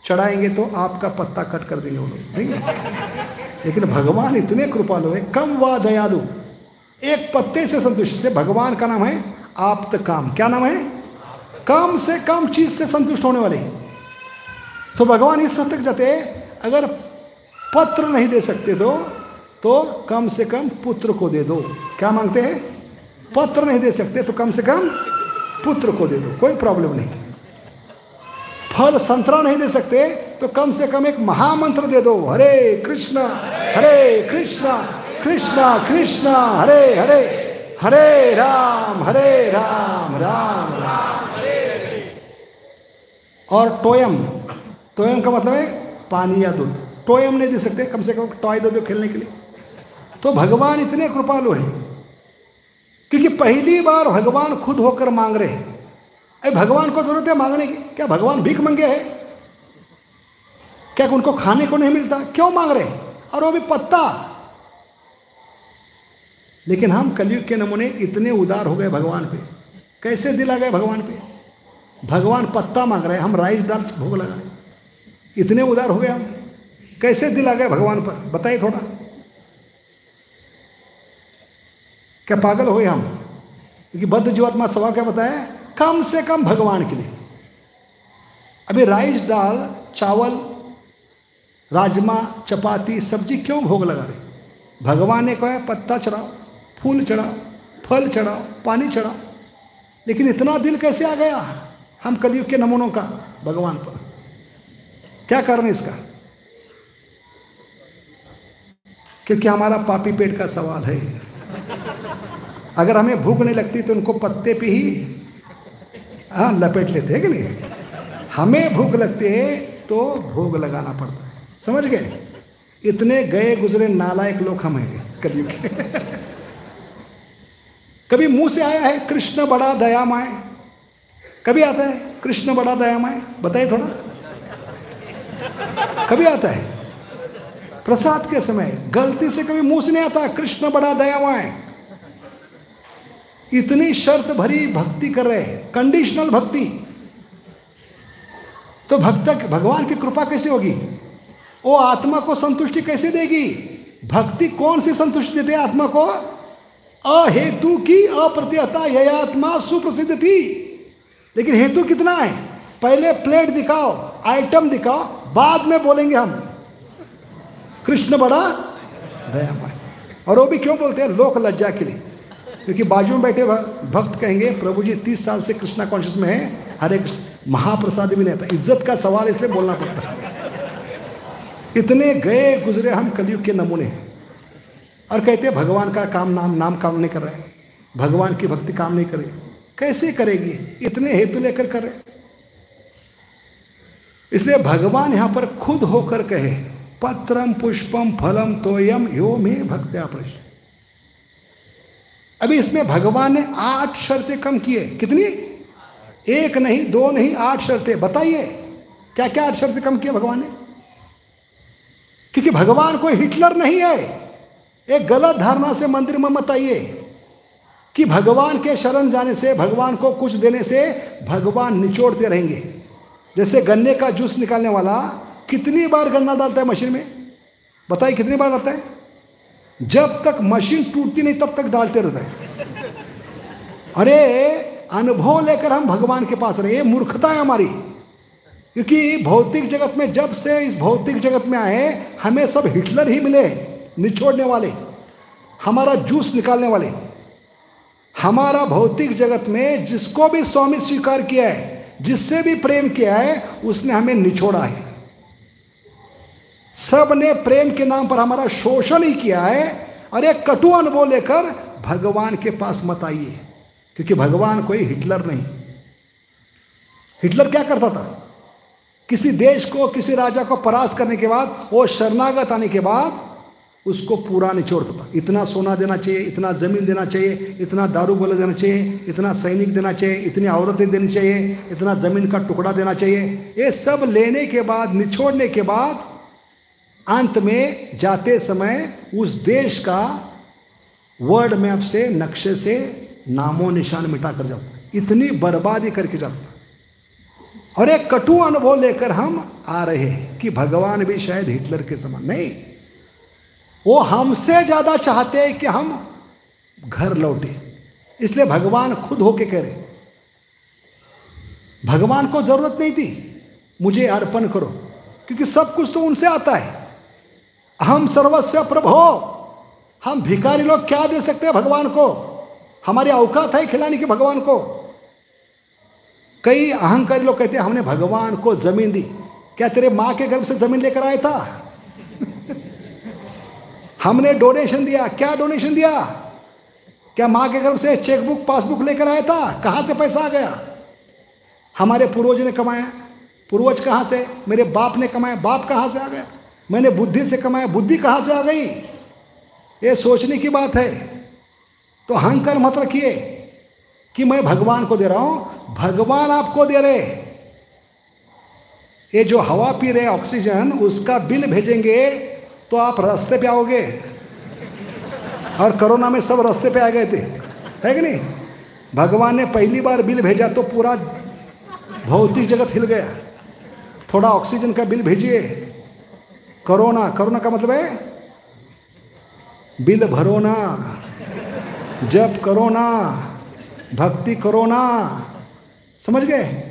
चढ़ाएंगे तो आपका पत्ता कट कर देंगे वो लोग, नहीं? लेकिन भगवान इतने कृपालु है, कम वा दयालु, एक पत्ते से संतुष्ट है। भगवान का नाम है आप्त काम। क्या नाम है? कम से कम चीज से संतुष्ट होने वाले। तो भगवान इस हद तक जाते, अगर पत्र नहीं दे सकते तो कम से कम पुत्र को दे दो। क्या मांगते हैं? पत्र नहीं दे सकते तो कम से कम पुत्र को दे दो, कोई प्रॉब्लम नहीं। फल संतरा नहीं दे सकते तो कम से कम एक महामंत्र दे दो, हरे कृष्णा कृष्णा कृष्णा हरे हरे, हरे राम राम राम हरे हरे। और टोयम का मतलब है पानी या दूध। टोयम नहीं दे सकते, कम से कम टॉय दे दो खेलने के लिए। तो भगवान इतने कृपालु हैं क्योंकि पहली बार भगवान खुद होकर मांग रहे हैं। अरे भगवान को जरूरत है मांगने की? क्या भगवान भीख मांगे हैं? क्या उनको खाने को नहीं मिलता? क्यों मांग रहे हैं? और वो भी पत्ता। लेकिन हम कलयुग के नमूने इतने उदार हो गए भगवान पे। कैसे दिल आ गए भगवान पे? भगवान पत्ता मांग रहे हैं, हम राइस दाल भोग लगा रहे हैं। इतने उदार हो गए हम, कैसे दिल आ गए भगवान पर? बताइए थोड़ा। क्या पागल हुए हम? क्योंकि बद्ध जीवात्मा स्वभाव क्या बताया? कम से कम भगवान के लिए। अभी राइस दाल चावल राजमा चपाती सब्जी क्यों भोग लगा रहे? भगवान ने कहा पत्ता चढ़ाओ, फूल चढ़ाओ, फल चढ़ाओ, पानी चढ़ाओ। लेकिन इतना दिल कैसे आ गया हम कलयुग के नमूनों का भगवान पर? क्या कारण है इसका? क्योंकि हमारा पापी पेट का सवाल है। अगर हमें भूख नहीं लगती तो उनको पत्ते पे ही लपेट लेते हैं कि नहीं? हमें भूख लगती है तो भोग लगाना पड़ता है, समझ गए? इतने गए गुजरे नालायक लोग हम हैं कलयुग के। कभी मुंह से आया है कृष्ण बड़ा दयामय? कभी आता है कृष्ण बड़ा दयामय? बताइए थोड़ा। कभी आता है? प्रसाद के समय गलती से कभी मुंह से नहीं आता कृष्ण बड़ा दयामय। इतनी शर्त भरी भक्ति कर रहे हैं, कंडीशनल भक्ति। तो भगवान की कृपा कैसे होगी? वो आत्मा को संतुष्टि कैसे देगी? भक्ति कौन सी संतुष्टि देती है आत्मा को? अहेतु की अप्रत्यता यह आत्मा सुप्रसिद्ध थी। लेकिन हेतु कितना है? पहले प्लेट दिखाओ, आइटम दिखाओ, बाद में बोलेंगे हम कृष्ण बड़ा दयामय। और वो भी क्यों बोलते हैं? लोक लज्जा के लिए। क्योंकि बाजू में बैठे भक्त कहेंगे प्रभु जी 30 साल से कृष्णा कॉन्शियस में है, हरे कृष्ण महाप्रसाद भी नहीं आता। इज्जत का सवाल इसलिए बोलना पड़ता है। इतने गए गुजरे हम कलयुग के नमूने हैं और कहते हैं भगवान का नाम काम नहीं कर रहे, भगवान की भक्ति काम नहीं करे। कैसे करेगी? इतने हेतु लेकर कर रहे। इसलिए भगवान यहां पर खुद होकर कहे पत्रम पुष्पम फलम तोयम यो मे भक्त्या प्रश्न। अभी इसमें भगवान ने 8 शर्तें कम की है। कितनी? 1 नहीं 2 नहीं 8 शर्तें। बताइए क्या क्या 8 शर्तें कम की है भगवान ने? क्योंकि भगवान कोई हिटलर नहीं है। एक गलत धारणा से मंदिर में मत आइए कि भगवान के शरण जाने से, भगवान को कुछ देने से भगवान निचोड़ते रहेंगे। जैसे गन्ने का जूस निकालने वाला कितनी बार गन्ना डालता है मशीन में, बताइए कितनी बार डालता है? जब तक मशीन टूटती नहीं तब तक डालते रहता है। अरे अनुभव लेकर हम भगवान के पास रहे, ये मूर्खता है हमारी। क्योंकि भौतिक जगत में, जब से इस भौतिक जगत में आए, हमें सब हिटलर ही मिले, निचोड़ने वाले, हमारा जूस निकालने वाले। हमारा भौतिक जगत में जिसको भी स्वामी स्वीकार किया है, जिससे भी प्रेम किया है, उसने हमें निचोड़ा है। सब ने प्रेम के नाम पर हमारा शोषण ही किया है। और एक कटु अनुभव लेकर भगवान के पास मत आइए, क्योंकि भगवान कोई हिटलर नहीं। हिटलर क्या करता था? किसी देश को, किसी राजा को परास्त करने के बाद, वो शरणागत आने के बाद उसको पूरा निचोड़ता था। इतना सोना देना चाहिए, इतना जमीन देना चाहिए, इतना दारू गोला देना चाहिए, इतना सैनिक देना चाहिए, इतनी औरतें देनी चाहिए, इतना जमीन का टुकड़ा देना चाहिए। ये सब लेने के बाद, निचोड़ने के बाद, अंत में जाते समय उस देश का वर्ल्ड मैप से, नक्शे से नामो निशान मिटा कर जाता। इतनी बर्बादी करके जाता। और एक कटु अनुभव लेकर हम आ रहे हैं कि भगवान भी शायद हिटलर के समान नहीं, वो हमसे ज्यादा चाहते हैं कि हम घर लौटे। इसलिए भगवान खुद होके कह रहे, भगवान को जरूरत नहीं थी मुझे अर्पण करो, क्योंकि सब कुछ तो उनसे आता है। हम सर्वस्व प्रभो, हम भिखारी लोग क्या दे सकते हैं भगवान को? हमारी औकात है खिलाने की भगवान को? कई अहंकारी लोग कहते हैं हमने भगवान को जमीन दी। क्या तेरे मां के गर्भ से जमीन लेकर आया था? हमने डोनेशन दिया। क्या डोनेशन दिया? क्या मां के गर्भ से चेकबुक, पासबुक लेकर आया था? कहां से पैसा आ गया? हमारे पूर्वज ने कमाया। पूर्वज कहां से? मेरे बाप ने कमाया। बाप कहां से आ गया? मैंने बुद्धि से कमाया। बुद्धि कहां से आ गई? ये सोचने की बात है। तो अहंकार मत रखिए कि मैं भगवान को दे रहा हूं। भगवान आपको दे रहे। ये जो हवा पी रहे ऑक्सीजन, उसका बिल भेजेंगे तो आप रास्ते पे आओगे। और कोरोना में सब रास्ते पे आ गए थे, है कि नहीं? भगवान ने पहली बार बिल भेजा तो पूरा भौतिक जगत हिल गया। थोड़ा ऑक्सीजन का बिल भेजिए। कोरोना, कोरोना का मतलब है बिल भरो ना, जप करो ना, भक्ति करो ना। समझ गए?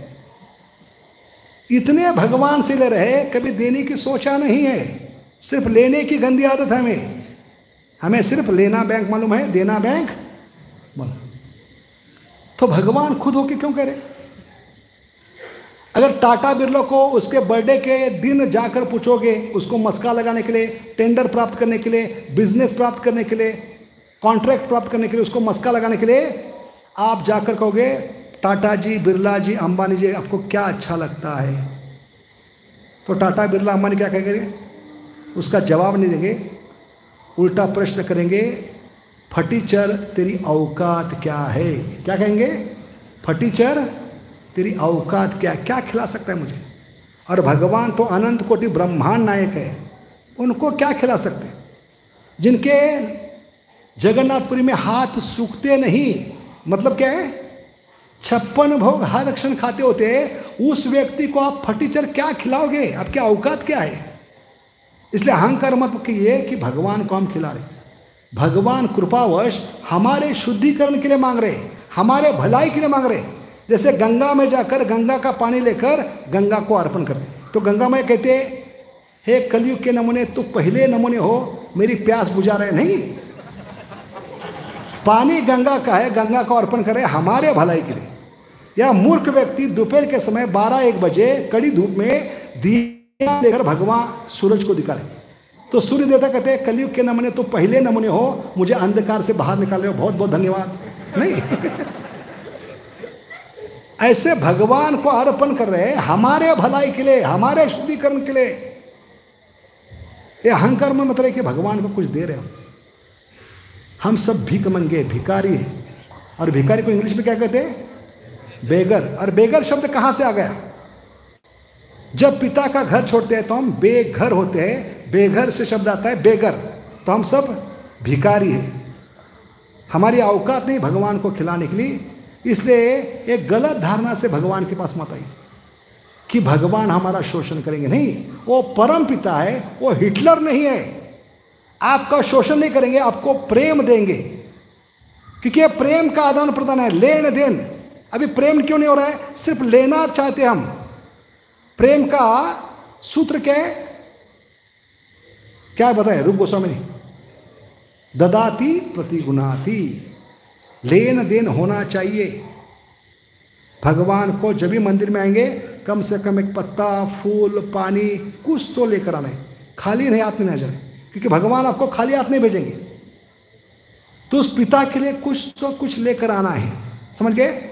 इतने भगवान से ले रहे, कभी देने की सोचा नहीं है। सिर्फ लेने की गंदी आदत है हमें सिर्फ लेना बैंक मालूम है, देना बैंक मालूम। तो भगवान खुद होके क्यों कह रहे? अगर टाटा बिरला को उसके बर्थडे के दिन जाकर पूछोगे, उसको मस्का लगाने के लिए, टेंडर प्राप्त करने के लिए, बिजनेस प्राप्त करने के लिए, कॉन्ट्रैक्ट प्राप्त करने के लिए, उसको मस्का लगाने के लिए आप जाकर कहोगे टाटा जी, बिरला जी, अंबानी जी, आपको क्या अच्छा लगता है? तो टाटा, बिरला, अंबानी क्या कहेंगे? उसका जवाब नहीं देंगे, उल्टा प्रश्न करेंगे, फटीचर तेरी औकात क्या है? क्या कहेंगे? फटीचर तेरी औकात क्या, क्या खिला सकता है मुझे? और भगवान तो अनंत कोटि ब्रह्मांड नायक है, उनको क्या खिला सकते? जिनके जगन्नाथपुरी में हाथ सूखते नहीं, मतलब क्या है? 56 भोग हर क्षण खाते होते, उस व्यक्ति को आप फटीचर क्या खिलाओगे? आपकी औकात क्या है? इसलिए अहंकार मत कीजिए कि भगवान को हम खिला रहे। भगवान कृपावश हमारे शुद्धिकरण के लिए मांग रहे, हमारे भलाई के लिए मांग रहे। जैसे गंगा में जाकर गंगा का पानी लेकर गंगा को अर्पण करते, तो गंगा में कहते हे कलयुग के नमूने, तू पहले नमूने हो, मेरी प्यास बुझा रहे। नहीं, पानी गंगा का है, गंगा को अर्पण कर रहे हमारे भलाई के लिए। या मूर्ख व्यक्ति दोपहर के समय 12-1 बजे कड़ी धूप में दिया लेकर भगवान सूरज को दिखा रहे, तो सूर्य देवता कहते हैं कलयुग के नमूने, तो पहले नमूने हो, मुझे अंधकार से बाहर निकाल रहे हो, बहुत बहुत धन्यवाद। नहीं ऐसे भगवान को अर्पण कर रहे हैं हमारे भलाई के लिए, हमारे शुद्धिकरण के लिए। ये अहंकार में मतलब कि भगवान को कुछ दे रहे हो। हम सब भीख मंगे, भिखारी है। और भिखारी को इंग्लिश में क्या कहते हैं? बेगर। और बेगर शब्द कहां से आ गया? जब पिता का घर छोड़ते हैं तो हम बेघर होते हैं, बेघर से शब्द आता है बेगर, तो हम सब भिखारी हैं। हमारी औकात नहीं भगवान को खिलाने के लिए, इसलिए एक गलत धारणा से भगवान के पास मत आई कि भगवान हमारा शोषण करेंगे। नहीं, वो परम पिता है, वो हिटलर नहीं है। आपका शोषण नहीं करेंगे, आपको प्रेम देंगे, क्योंकि ये प्रेम का आदान प्रदान है, लेन देन। अभी प्रेम क्यों नहीं हो रहा है? सिर्फ लेना चाहते हम। प्रेम का सूत्र क्या है? क्या बताए रूप गोस्वामी ने? ददाति प्रतिगुणाति, लेन देन होना चाहिए। भगवान को जब भी मंदिर में आएंगे कम से कम एक पत्ता, फूल, पानी कुछ तो लेकर आना है, खाली नहीं हाथ में न जाए, क्योंकि भगवान आपको खाली हाथ नहीं भेजेंगे। तो उस पिता के लिए कुछ तो कुछ लेकर आना है, समझ गए?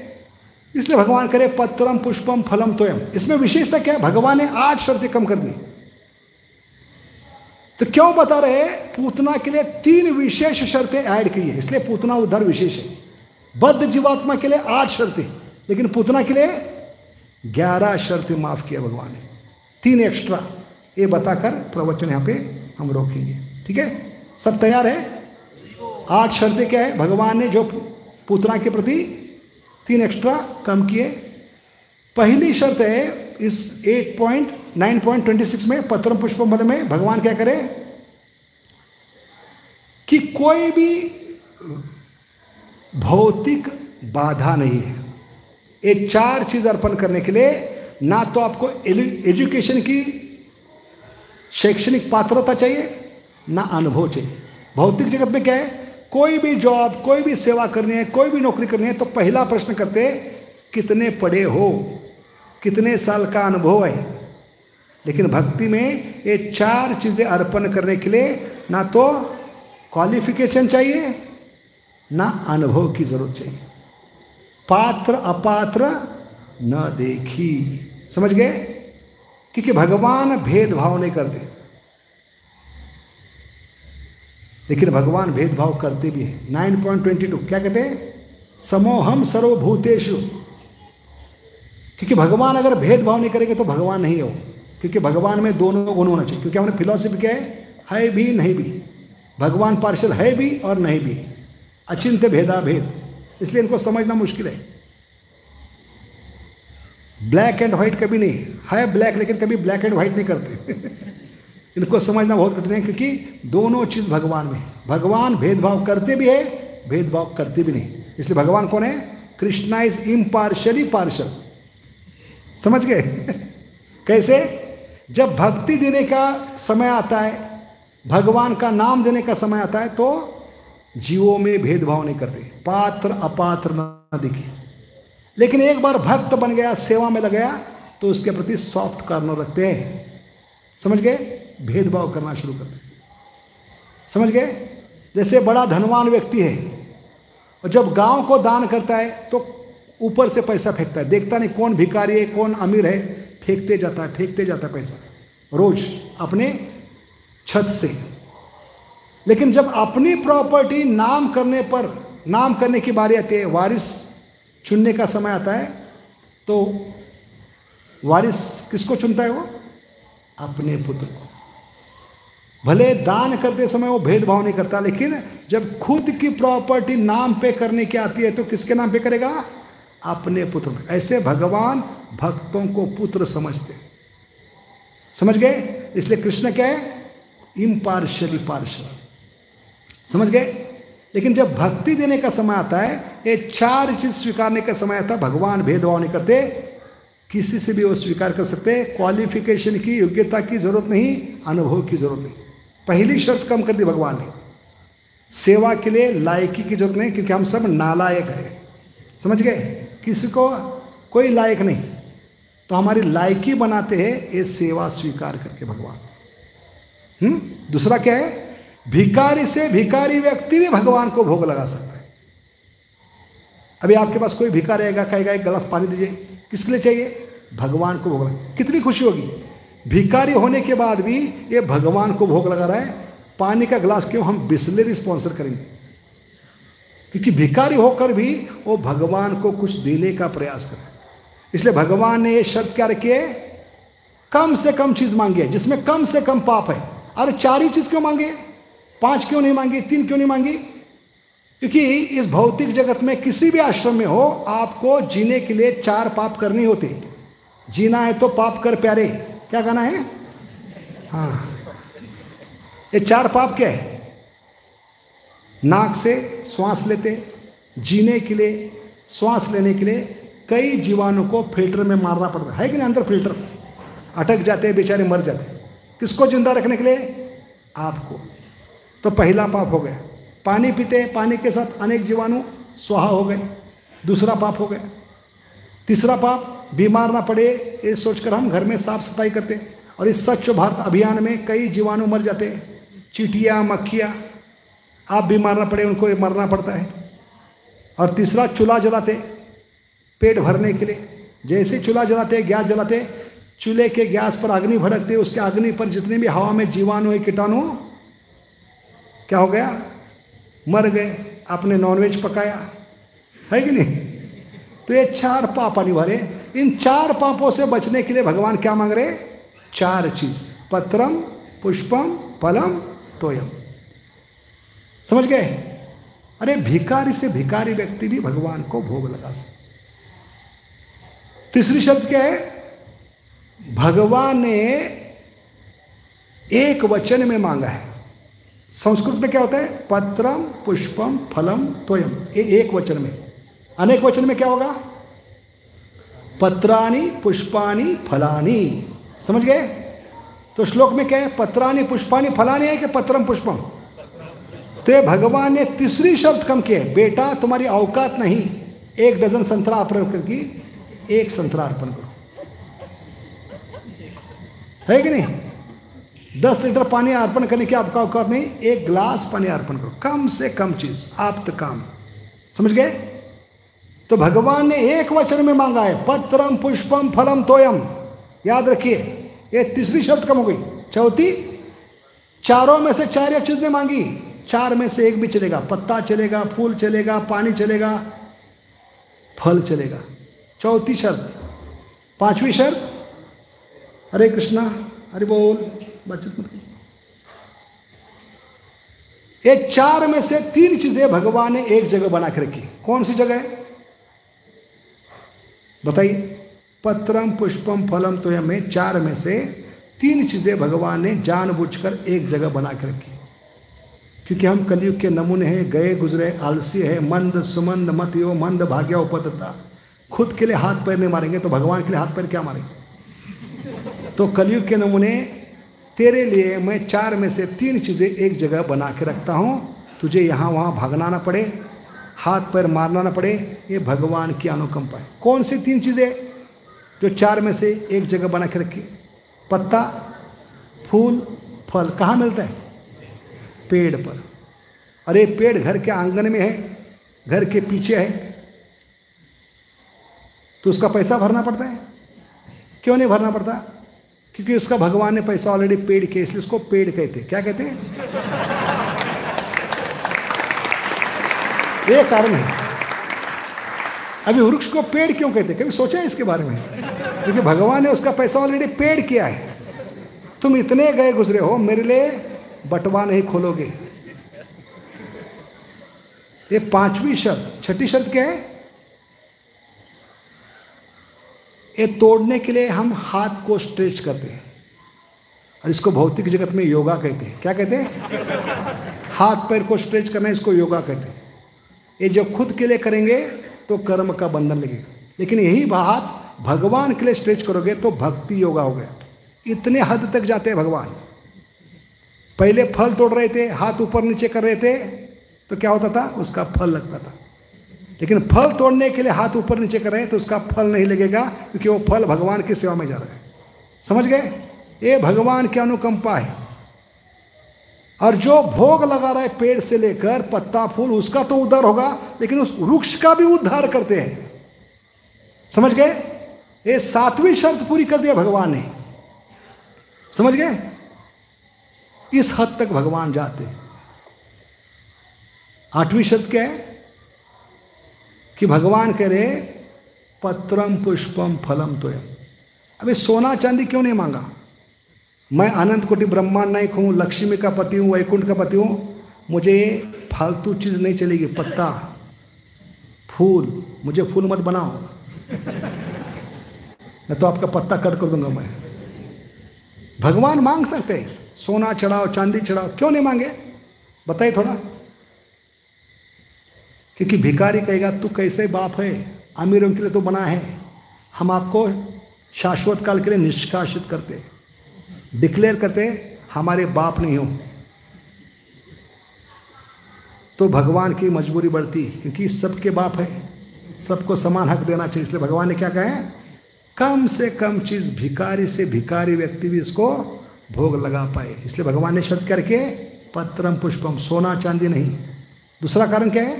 इसलिए भगवान करे पत्रम पुष्पम फलम तोयम। इसमें विशेषता क्या है? भगवान ने 8 शर्तें कम कर दी। तो क्यों बता रहे? पूतना के लिए 3 विशेष शर्तें ऐड की है, इसलिए पूतना उद्धार विशेष है। बद्ध जीवात्मा के लिए 8 शर्तें, लेकिन पूतना के लिए 11 शर्तें माफ किया भगवान ने, 3 एक्स्ट्रा। ये बताकर प्रवचन यहाँ पे हम रोकेंगे, ठीक है? सब तैयार है? 8 शर्तें क्या है? भगवान ने जो पूतना के प्रति 3 एक्स्ट्रा कम किए। पहली शर्त है इस 9.26 में पत्रम पुष्पम फलम में भगवान क्या करे कि कोई भी भौतिक बाधा नहीं है। ये 4 चीज अर्पण करने के लिए ना तो आपको एजुकेशन की शैक्षणिक पात्रता चाहिए, ना अनुभव चाहिए। भौतिक जगत में क्या है? कोई भी जॉब, कोई भी सेवा करनी है, कोई भी नौकरी करनी है तो पहला प्रश्न करते कितने पढ़े हो, कितने साल का अनुभव है। लेकिन भक्ति में ये 4 चीजें अर्पण करने के लिए ना तो क्वालिफिकेशन चाहिए, ना अनुभव की जरूरत चाहिए। पात्र अपात्र न देखी, समझ गए? क्योंकि भगवान भेदभाव नहीं करते, लेकिन भगवान भेदभाव करते भी हैं। 9.22 क्या कहते हैं? समोहम सर्वभूतेषु। क्योंकि भगवान अगर भेदभाव नहीं करेंगे तो भगवान नहीं हो, क्योंकि भगवान में दोनों गुण होना चाहिए। क्योंकि हमने फिलॉसफी क्या है भी नहीं भी। भगवान पार्शियल है भी और नहीं भी, अचिंत्य भेदा भेद, इसलिए इनको समझना मुश्किल है। ब्लैक एंड व्हाइट कभी नहीं है, ब्लैक लेकिन कभी ब्लैक एंड व्हाइट नहीं करते इनको समझना बहुत कठिन है, क्योंकि दोनों चीज भगवान में। भगवान भेदभाव करते भी है, भेदभाव करते भी नहीं। इसलिए भगवान कौन है? कृष्णा इज इम्पार्शियली पार्शियल, समझ गए? कैसे? जब भक्ति देने का समय आता है, भगवान का नाम देने का समय आता है, तो जीवों में भेदभाव नहीं करते, पात्र अपात्र न दिखे। लेकिन एक बार भक्त बन गया, सेवा में लग गया, तो उसके प्रति सॉफ्ट कॉर्नर रखते हैं, समझ गए? भेदभाव करना शुरू करते हैं, समझ गए? जैसे बड़ा धनवान व्यक्ति है और जब गांव को दान करता है तो ऊपर से पैसा फेंकता है, देखता नहीं कौन भिखारी है कौन अमीर है, फेंकते जाता है पैसा रोज अपने छत से। लेकिन जब अपनी प्रॉपर्टी नाम करने की बारी आती है, वारिस चुनने का समय आता है, तो वारिस किसको चुनता है? वो अपने पुत्र को। भले दान करते समय वो भेदभाव नहीं करता, लेकिन जब खुद की प्रॉपर्टी नाम पे करने की आती है तो किसके नाम पे करेगा? अपने पुत्र। ऐसे भगवान भक्तों को पुत्र समझते, समझ गए? इसलिए कृष्ण क्या है? इम्पार्शियली पार्शियल, समझ गए? लेकिन जब भक्ति देने का समय आता है, ये 4 चीज स्वीकारने का समय आता है, भगवान भेदभाव नहीं करते, किसी से भी वो स्वीकार कर सकते। क्वालिफिकेशन की, योग्यता की जरूरत नहीं, अनुभव की जरूरत नहीं। पहली शर्त कम कर दी भगवान ने। सेवा के लिए लायकी की जरूरत नहीं, क्योंकि हम सब नालायक हैं, समझ गए? किसी को कोई लायक नहीं, तो हमारी लायकी बनाते हैं ये सेवा स्वीकार करके भगवान। दूसरा क्या है? भिखारी से भिखारी व्यक्ति भी भगवान को भोग लगा सकता है। अभी आपके पास कोई भिखारी आएगा, कहेगा एक गिलास पानी दीजिए, किसके लिए चाहिए? भगवान को भोग लगा। कितनी खुशी होगी? भिखारी होने के बाद भी ये भगवान को भोग लगा रहा है। पानी का गिलास क्यों? हम बिस्लेरी स्पॉन्सर करेंगे, क्योंकि भिखारी होकर भी वो भगवान को कुछ देने का प्रयास करे। इसलिए भगवान ने ये शर्त क्या रखी है? कम से कम चीज मांगी है, जिसमें कम से कम पाप है। अरे 4 ही चीज क्यों मांगे, 5 क्यों नहीं मांगी, 3 क्यों नहीं मांगी? क्योंकि इस भौतिक जगत में किसी भी आश्रम में हो, आपको जीने के लिए 4 पाप करनी होते। जीना है तो पाप कर प्यारे, क्या कहना है? हाँ, ये 4 पाप क्या है? नाक से श्वास लेते, जीने के लिए, श्वास लेने के लिए कई जीवाणु को फिल्टर में मारना पड़ता है कि नहीं? अंदर फिल्टर अटक जाते हैं, बेचारे मर जाते हैं। किसको जिंदा रखने के लिए? आपको। तो पहला पाप हो गया। पानी पीते, पानी के साथ अनेक जीवाणु स्वाहा हो गए, दूसरा पाप हो गया। तीसरा पाप, बीमार ना पड़े ये सोचकर हम घर में साफ सफाई करते, और इस स्वच्छ भारत अभियान में कई जीवाणु मर जाते हैं, चींटियाँ, मक्खियाँ, आप बीमार ना पड़े उनको मरना पड़ता है। और तीसरा, चूल्हा जलाते पेट भरने के लिए। जैसे चूल्हा जलाते, गैस जलाते, चूल्हे के गैस पर अग्नि भड़कते, उसके अग्नि पर जितने भी हवा में जीवाणु है, कीटाणु, क्या हो गया? मर गए। आपने नॉनवेज पकाया है कि नहीं? तो ये 4 पाप अनिवार्य। इन 4 पापों से बचने के लिए भगवान क्या मांग रहे? 4 चीज, पत्रम, पुष्पम, फलम, तोयम। समझ गए? अरे भिखारी से भिखारी व्यक्ति भी भगवान को भोग लगा सकते। तीसरी शब्द क्या है? भगवान ने एक वचन में मांगा है। संस्कृत में क्या होता है? पत्रम, पुष्पम, फलम, तोयम। ये एक वचन में। अनेक वचन में क्या होगा? पत्राणि, पुष्पाणि, फलानि। समझ गए? तो श्लोक में क्या है? पत्राणि, पुष्पाणि, फलानि है कि पत्रम, पुष्पम? तो भगवान ने तीसरी शब्द कम किया है। बेटा तुम्हारी औकात नहीं 1 डजन संतरा अर्पण करके 1 संतरा अर्पण करो, है कि नहीं? 10 लीटर पानी अर्पण करने की आपका औकात नहीं, 1 गिलास पानी अर्पण करो, कम से कम चीज, आप तो काम। समझ गए? तो भगवान ने एक वचन में मांगा है, पत्रम, पुष्पम, फलम, तोयम। याद रखिए, ये तीसरी शब्द कम हो गई। चौथी, चारों में से 4 चीजें मांगी, 4 में से 1 भी चलेगा। पत्ता चलेगा, फूल चलेगा, पानी चलेगा, फल चलेगा। चौथी शर्त। 5वीं शर्त, हरे कृष्णा, हरि बोल, बचत मत। ये 4 में से 3 चीजें भगवान ने एक जगह बना के रखी। कौन सी जगह है बताइए? पत्रम, पुष्पम, फलम, तोयम में 4 में से 3 चीजें भगवान ने जानबूझकर एक जगह बना के रखी। क्योंकि हम कलयुग के नमूने हैं, गए गुजरे, आलसी है, मंद सुमंद मत यो, मंद भाग्य उपद्रता। खुद के लिए हाथ पैर नहीं मारेंगे तो भगवान के लिए हाथ पैर क्या मारेंगे? तो कलयुग के नमूने तेरे लिए मैं 4 में से 3 चीज़ें एक जगह बना के रखता हूँ, तुझे यहाँ वहाँ भागना ना पड़े, हाथ पैर मारना ना पड़े। ये भगवान की अनुकंपा है। कौन सी 3 चीज़ें जो 4 में से एक जगह बना के रखी? पत्ता, फूल, फल। कहाँ मिलता है? पेड़ पर। अरे पेड़ घर के आंगन में है, घर के पीछे है, तो उसका पैसा भरना पड़ता है? क्यों नहीं भरना पड़ता? क्योंकि उसका भगवान ने पैसा ऑलरेडी पेड किया, इसलिए उसको पेड़ कहते हैं। क्या कहते हैं? ये कारण है। अभी वृक्ष को पेड़ क्यों कहते हैं? कभी सोचा है इसके बारे में? क्योंकि भगवान ने उसका पैसा ऑलरेडी पेड किया है। तुम इतने गए गुजरे हो, मेरे लिए बटवा नहीं खोलोगे। ये 5वीं शर्त। 6ठी शर्त क्या है? ये तोड़ने के लिए हम हाथ को स्ट्रेच करते हैं, और इसको भौतिक जगत में योगा कहते हैं। क्या कहते हैं? हाथ पैर को स्ट्रेच करना, इसको योगा कहते हैं। ये जो खुद के लिए करेंगे तो कर्म का बंधन लगेगा, लेकिन यही बात भगवान के लिए स्ट्रेच करोगे तो भक्ति योगा हो गया। इतने हद तक जाते हैं भगवान। पहले फल तोड़ रहे थे, हाथ ऊपर नीचे कर रहे थे, तो क्या होता था? उसका फल लगता था। लेकिन फल तोड़ने के लिए हाथ ऊपर नीचे कर रहे हैं तो उसका फल नहीं लगेगा, क्योंकि वो फल भगवान की सेवा में जा रहा है। समझ गए? ये भगवान की अनुकंपा है। और जो भोग लगा रहा है पेड़ से लेकर पत्ता फूल, उसका तो उद्धार होगा, लेकिन उस वृक्ष का भी उद्धार करते हैं। समझ गए? ये 7वीं शर्त पूरी कर दिया भगवान ने। समझ गए? इस हद तक भगवान जाते हैं। 8वीं शर्त क्या है? कि भगवान कह रहे पत्रम, पुष्पम, फलम, तोयम। अबे सोना चांदी क्यों नहीं मांगा? मैं अनंत कोटि ब्रह्मांड नायक हूँ, लक्ष्मी का पति हूँ, वैकुंठ का पति हूँ, मुझे फालतू चीज़ नहीं चलेगी। पत्ता, फूल, मुझे फूल मत बनाओ, मैं तो आपका पत्ता कट कर दूंगा मैं। भगवान मांग सकते हैं, सोना चढ़ाओ, चांदी चढ़ाओ, क्यों नहीं मांगे बताइए थोड़ा। क्योंकि भिखारी कहेगा तू कैसे बाप है, अमीरों के लिए तो बना है, हम आपको शाश्वत काल के लिए निष्कासित करते, डिक्लेयर करते हमारे बाप नहीं हो। तो भगवान की मजबूरी बढ़ती, क्योंकि सबके बाप है, सबको समान हक देना चाहिए। इसलिए भगवान ने क्या कहा है, कम से कम चीज़ भिखारी से भिखारी व्यक्ति भी इसको भोग लगा पाए। इसलिए भगवान ने शर्त करके पत्रम पुष्पम, सोना चांदी नहीं। दूसरा कारण क्या है,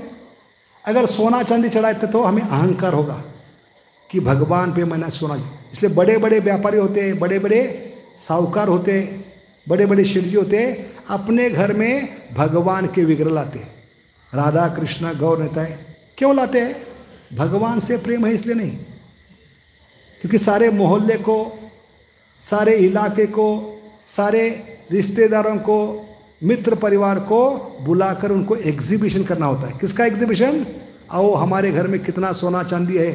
अगर सोना चांदी चढ़ाते तो हमें अहंकार होगा कि भगवान पे मैंने सोना। इसलिए बड़े बड़े व्यापारी होते हैं, बड़े बड़े साहूकार होते, बड़े बड़े शिवजी होते, अपने घर में भगवान के विग्रह लाते, राधा कृष्ण गौर नेता है। क्यों लाते हैं, भगवान से प्रेम है इसलिए नहीं, क्योंकि सारे मोहल्ले को, सारे इलाके को, सारे रिश्तेदारों को, मित्र परिवार को बुलाकर उनको एग्जीबिशन करना होता है। किसका एग्जीबिशन, आओ हमारे घर में कितना सोना चांदी है,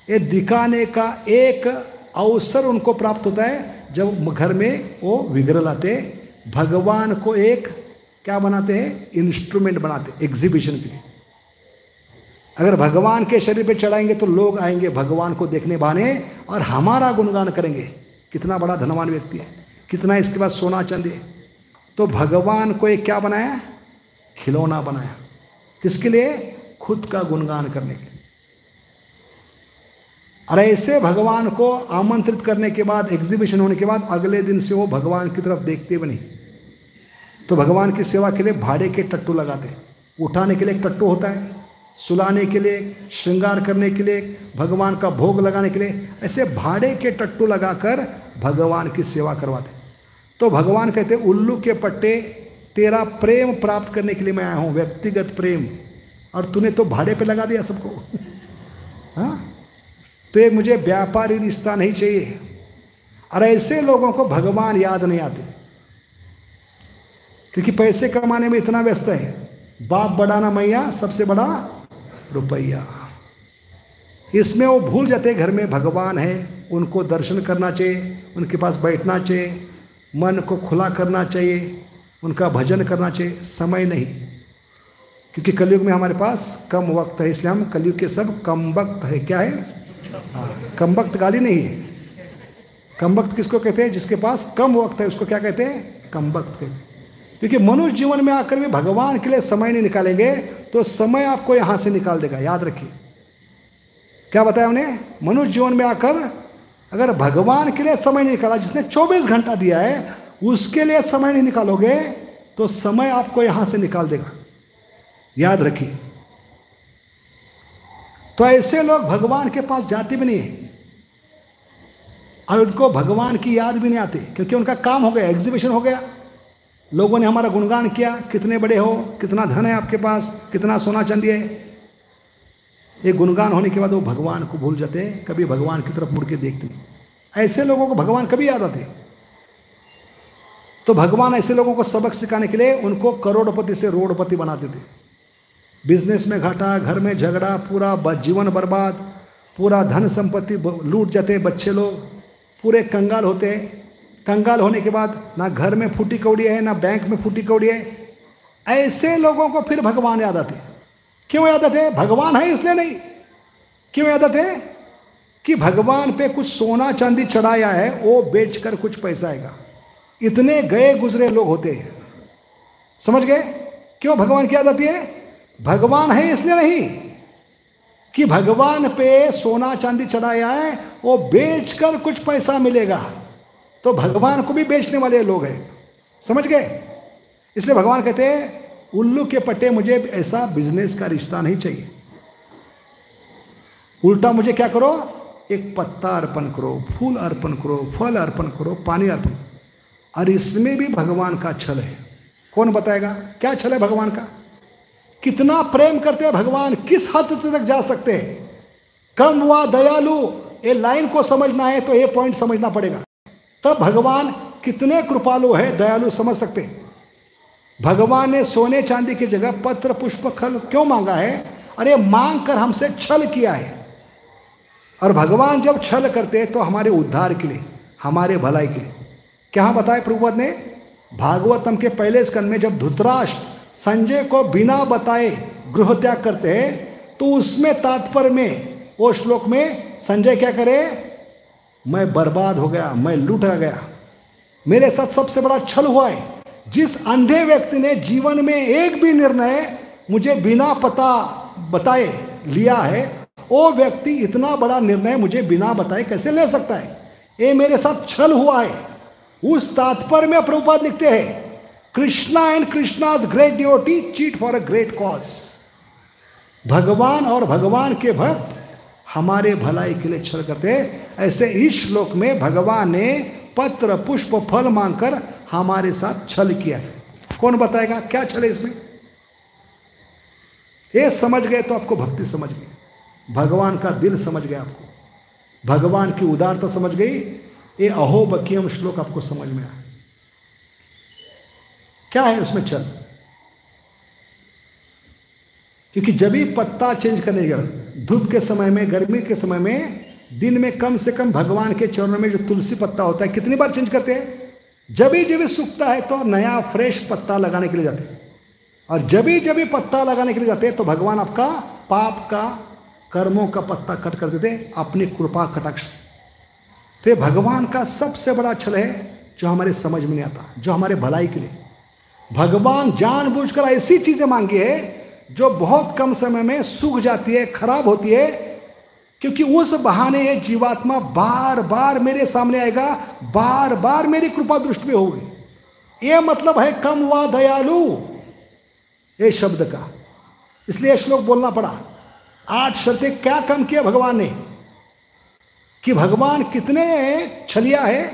ये दिखाने का एक अवसर उनको प्राप्त होता है जब घर में वो विग्रह लाते, भगवान को एक क्या बनाते हैं, इंस्ट्रूमेंट बनाते एग्जीबिशन के लिए। अगर भगवान के शरीर पे चढ़ाएंगे तो लोग आएंगे भगवान को देखने बहाने और हमारा गुणगान करेंगे, कितना बड़ा धनवान व्यक्ति है, कितना इसके पास सोना चांदी है। तो भगवान को एक क्या बनाया, खिलौना बनाया, किसके लिए, खुद का गुणगान करने के लिए। और ऐसे भगवान को आमंत्रित करने के बाद, एग्जीबिशन होने के बाद अगले दिन से वो भगवान की तरफ देखते भी नहीं। तो भगवान की सेवा के लिए भाड़े के टट्टू लगाते, उठाने के लिए एक टट्टू होता है, सुलाने के लिए, श्रृंगार करने के लिए, भगवान का भोग लगाने के लिए, ऐसे भाड़े के टट्टू लगाकर भगवान की सेवा करवाते। तो भगवान कहते उल्लू के पट्टे, तेरा प्रेम प्राप्त करने के लिए मैं आया हूँ, व्यक्तिगत प्रेम, और तूने तो भाड़े पे लगा दिया सबको। हाँ, तो एक मुझे व्यापारी रिश्ता नहीं चाहिए। और ऐसे लोगों को भगवान याद नहीं आते, क्योंकि पैसे कमाने में इतना व्यस्त है, बाप बड़ा ना मैया, सबसे बड़ा रुपया। इसमें वो भूल जाते घर में भगवान है, उनको दर्शन करना चाहिए, उनके पास बैठना चाहिए, मन को खुला करना चाहिए, उनका भजन करना चाहिए। समय नहीं, क्योंकि कलयुग में हमारे पास कम वक्त है, इसलिए हम कलयुग के सब कम वक्त है। क्या है, हाँ, कम वक्त गाली नहीं है। कम वक्त किसको कहते हैं, जिसके पास कम वक्त है उसको क्या कहते हैं, कम वक्त कहते हैं। क्योंकि मनुष्य जीवन में आकर भी भगवान के लिए समय नहीं निकालेंगे तो समय आपको यहां से निकाल देगा। याद रखिए, क्या बताया हमने, मनुष्य जीवन में आकर अगर भगवान के लिए समय नहीं निकाला, जिसने 24 घंटा दिया है उसके लिए समय नहीं निकालोगे तो समय आपको यहां से निकाल देगा। याद रखिए। तो ऐसे लोग भगवान के पास जाते भी नहीं है और उनको भगवान की याद भी नहीं आती, क्योंकि उनका काम हो गया, एग्जीबिशन हो गया। लोगों ने हमारा गुणगान किया, कितने बड़े हो, कितना धन है आपके पास, कितना सोना चांदी है। ये गुणगान होने के बाद वो भगवान को भूल जाते हैं, कभी भगवान की तरफ मुड़ के देखते नहीं। ऐसे लोगों को भगवान कभी याद आते। तो भगवान ऐसे लोगों को सबक सिखाने के लिए उनको करोड़पति से रोड़पति बनाते थे। बिजनेस में घाटा, घर में झगड़ा, पूरा जीवन बर्बाद, पूरा धन संपत्ति लूट जाते, बच्चे लोग पूरे कंगाल होते। कंगाल होने के बाद ना घर में फूटी कौड़ी है, ना बैंक में फूटी कौड़ी है। ऐसे लोगों को फिर भगवान याद आते। क्यों याद आते, भगवान है इसलिए नहीं। क्यों याद आते, कि भगवान पे कुछ सोना चांदी चढ़ाया है, वो बेचकर कुछ पैसा आएगा। इतने गए गुजरे लोग होते हैं, समझ गए। क्यों भगवान की याद आती है, भगवान है इसलिए नहीं कि भगवान पे सोना चांदी चढ़ाया है, वो बेचकर कुछ पैसा मिलेगा। तो भगवान को भी बेचने वाले लोग हैं, समझ गए। इसलिए भगवान कहते हैं उल्लू के पट्टे, मुझे ऐसा बिजनेस का रिश्ता नहीं चाहिए। उल्टा मुझे क्या करो, एक पत्ता अर्पण करो, फूल अर्पण करो, फल अर्पण करो, पानी अर्पण। और इसमें भी भगवान का छल है। कौन बताएगा क्या छल है भगवान का, कितना प्रेम करते हैं भगवान, किस हद तक जा सकते हैं। कम व दयालु, ये लाइन को समझना है तो ये पॉइंट समझना पड़ेगा। तब भगवान कितने कृपालु है, दयालु, समझ सकते हैं। भगवान ने सोने चांदी की जगह पत्र पुष्प फल क्यों मांगा है? अरे मांग कर हमसे छल किया है। और भगवान जब छल करते हैं तो हमारे उद्धार के लिए, हमारे भलाई के लिए। क्या बताए प्रभुपाद ने? भागवतम के पहले स्कंद में जब धृतराष्ट्र संजय को बिना बताए गृह त्याग करते हैं तो उसमें तात्पर्य में, वो श्लोक में संजय क्या करे? मैं बर्बाद हो गया, मैं लूट गया, मेरे साथ सबसे बड़ा छल हुआ है। जिस अंधे व्यक्ति ने जीवन में एक भी निर्णय मुझे बिना पता बताए लिया है, वो व्यक्ति इतना बड़ा निर्णय मुझे बिना बताए कैसे ले सकता है? ये मेरे साथ छल हुआ है। उस तात्पर्य में प्रभुपाद लिखते हैं, Krishna and Krishna's great devotee cheat for a great cause. भगवान और भगवान के भक्त हमारे भलाई के लिए छल करते हैं। ऐसे इस श्लोक में भगवान ने पत्र पुष्प फल मांगकर हमारे साथ छल किया है। कौन बताएगा क्या छल है इसमें? ये समझ गए तो आपको भक्ति समझ गई, भगवान का दिल समझ गया, आपको भगवान की उदारता समझ गई। ये अहोबकियम श्लोक आपको समझ में आया। क्या है उसमें छल? क्योंकि जब भी पत्ता चेंज करने का, धूप के समय में, गर्मी के समय में, दिन में कम से कम भगवान के चरणों में जो तुलसी पत्ता होता है कितनी बार चेंज करते हैं? जब भी सूखता है तो नया फ्रेश पत्ता लगाने के लिए जाते हैं। और जब भी पत्ता लगाने के लिए जाते हैं तो भगवान आपका पाप का, कर्मों का पत्ता कट कर देते अपनी कृपा कटाक्ष। तो ये भगवान का सबसे बड़ा छल है जो हमारे समझ में नहीं आता, जो हमारे भलाई के लिए। भगवान जानबूझकर ऐसी चीजें मांगी है जो बहुत कम समय में सूख जाती है, खराब होती है, क्योंकि उस बहाने ये जीवात्मा बार बार मेरे सामने आएगा, बार बार मेरी कृपा दृष्टि में होगी। ये मतलब है कम वा दयालु, ये शब्द का। इसलिए श्लोक बोलना पड़ा। 8 शर्तें क्या कम किया भगवान ने, कि भगवान कितने छलिया है,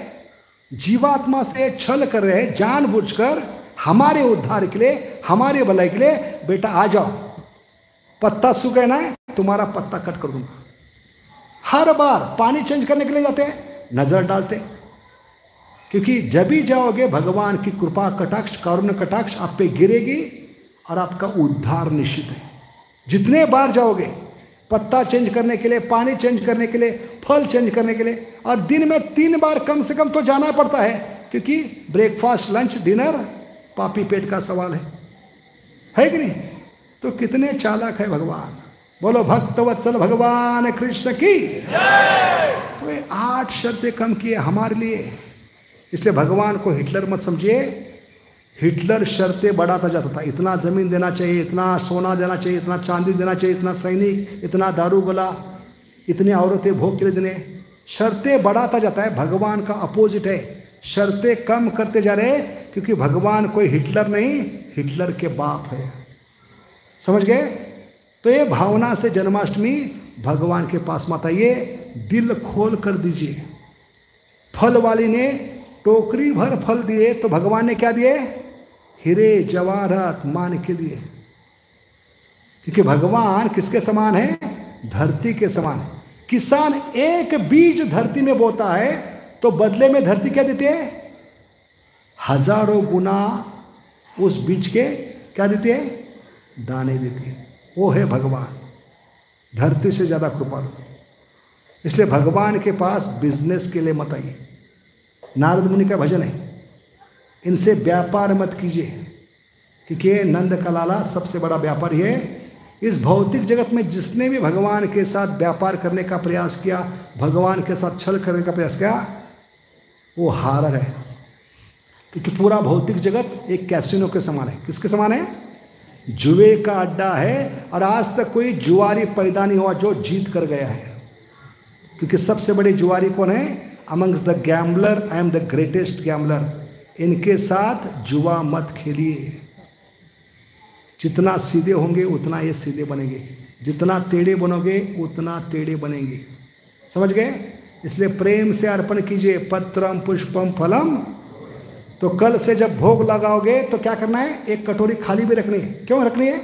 जीवात्मा से छल कर रहे हैं जानबूझकर हमारे उद्धार के लिए, हमारे भलाई के लिए। बेटा आ जाओ, पत्ता सूख गया ना, तुम्हारा पत्ता कट कर दूंगा। हर बार पानी चेंज करने के लिए जाते हैं, नजर डालते हैं, क्योंकि जब भी जाओगे भगवान की कृपा कटाक्ष, करुण कटाक्ष आप पे गिरेगी और आपका उद्धार निश्चित है। जितने बार जाओगे पत्ता चेंज करने के लिए, पानी चेंज करने के लिए, फल चेंज करने के लिए, और दिन में 3 बार कम से कम तो जाना पड़ता है, क्योंकि ब्रेकफास्ट, लंच, डिनर पापी पेट का सवाल है कि नहीं? तो कितने चालाक है भगवान। बोलो भक्तवत्सल भगवान कृष्ण की जय। तो ये 8 शर्तें कम किए हमारे लिए। इसलिए भगवान को हिटलर मत समझिए। हिटलर शर्तें बढ़ाता जाता था, इतना जमीन देना चाहिए, इतना सोना देना चाहिए, इतना चांदी देना चाहिए, इतना सैनिक, इतना दारू गोला, इतनी औरतें भोग के लिए देने। शर्तें बढ़ाता जाता है। भगवान का अपोजिट है, शर्तें कम करते जा रहे, क्योंकि भगवान कोई हिटलर नहीं, हिटलर के बाप है। समझ गए? तो ये भावना से जन्माष्टमी भगवान के पास मत आइए, दिल खोल कर दीजिए। फल वाली ने टोकरी भर फल दिए तो भगवान ने क्या दिए? हीरे जवाहरात मान के दिए। क्योंकि भगवान किसके समान है? धरती के समान है। किसान एक बीज धरती में बोता है तो बदले में धरती क्या देती है? हजारों गुना उस बीज के क्या देती है? दाने देती है। वो है भगवान, धरती से ज्यादा कृपालु। इसलिए भगवान के पास बिजनेस के लिए मत आइए। नारद मुनि का भजन है, इनसे व्यापार मत कीजिए, क्योंकि नंद का लाला सबसे बड़ा व्यापारी है। इस भौतिक जगत में जिसने भी भगवान के साथ व्यापार करने का प्रयास किया, भगवान के साथ छल करने का प्रयास किया, वो हारर है। क्योंकि पूरा भौतिक जगत एक कैसीनो के समान है। किसके समान है? जुए का अड्डा है। और आज तक कोई जुआरी पैदा नहीं हुआ जो जीत कर गया है। क्योंकि सबसे बड़े जुआरी कौन है? Amongst the gambler I am the greatest gambler. इनके साथ जुआ मत खेलिए। जितना सीधे होंगे उतना ये सीधे बनेंगे, जितना टेढ़े बनोगे उतना टेढ़े बनेंगे। समझ गए? इसलिए प्रेम से अर्पण कीजिए, पत्रम पुष्पम फलम। तो कल से जब भोग लगाओगे तो क्या करना है? एक कटोरी खाली भी रखनी है। क्यों रखनी है?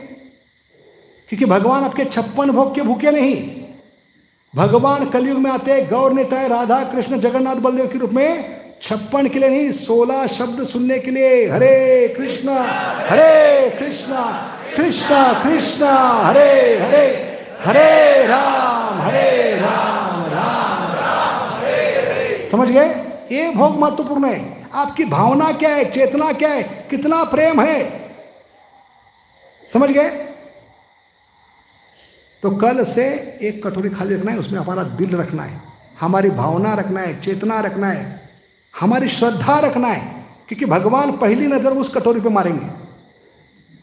क्योंकि भगवान आपके 56 भोग के भूखे नहीं। भगवान कलयुग में आते गौर निताय राधा कृष्ण जगन्नाथ बलदेव के रूप में 56 के लिए नहीं, 16 शब्द सुनने के लिए। हरे कृष्णा कृष्णा कृष्णा हरे हरे, हरे राम राम राम हरे हरे। समझ गए? ये भोग महत्वपूर्ण है। आपकी भावना क्या है, चेतना क्या है, कितना प्रेम है, समझ गए? तो कल से एक कटोरी खाली रखना है, उसमें हमारा दिल रखना है, हमारी भावना रखना है, चेतना रखना है, हमारी श्रद्धा रखना है, क्योंकि भगवान पहली नजर उस कटोरी पे मारेंगे।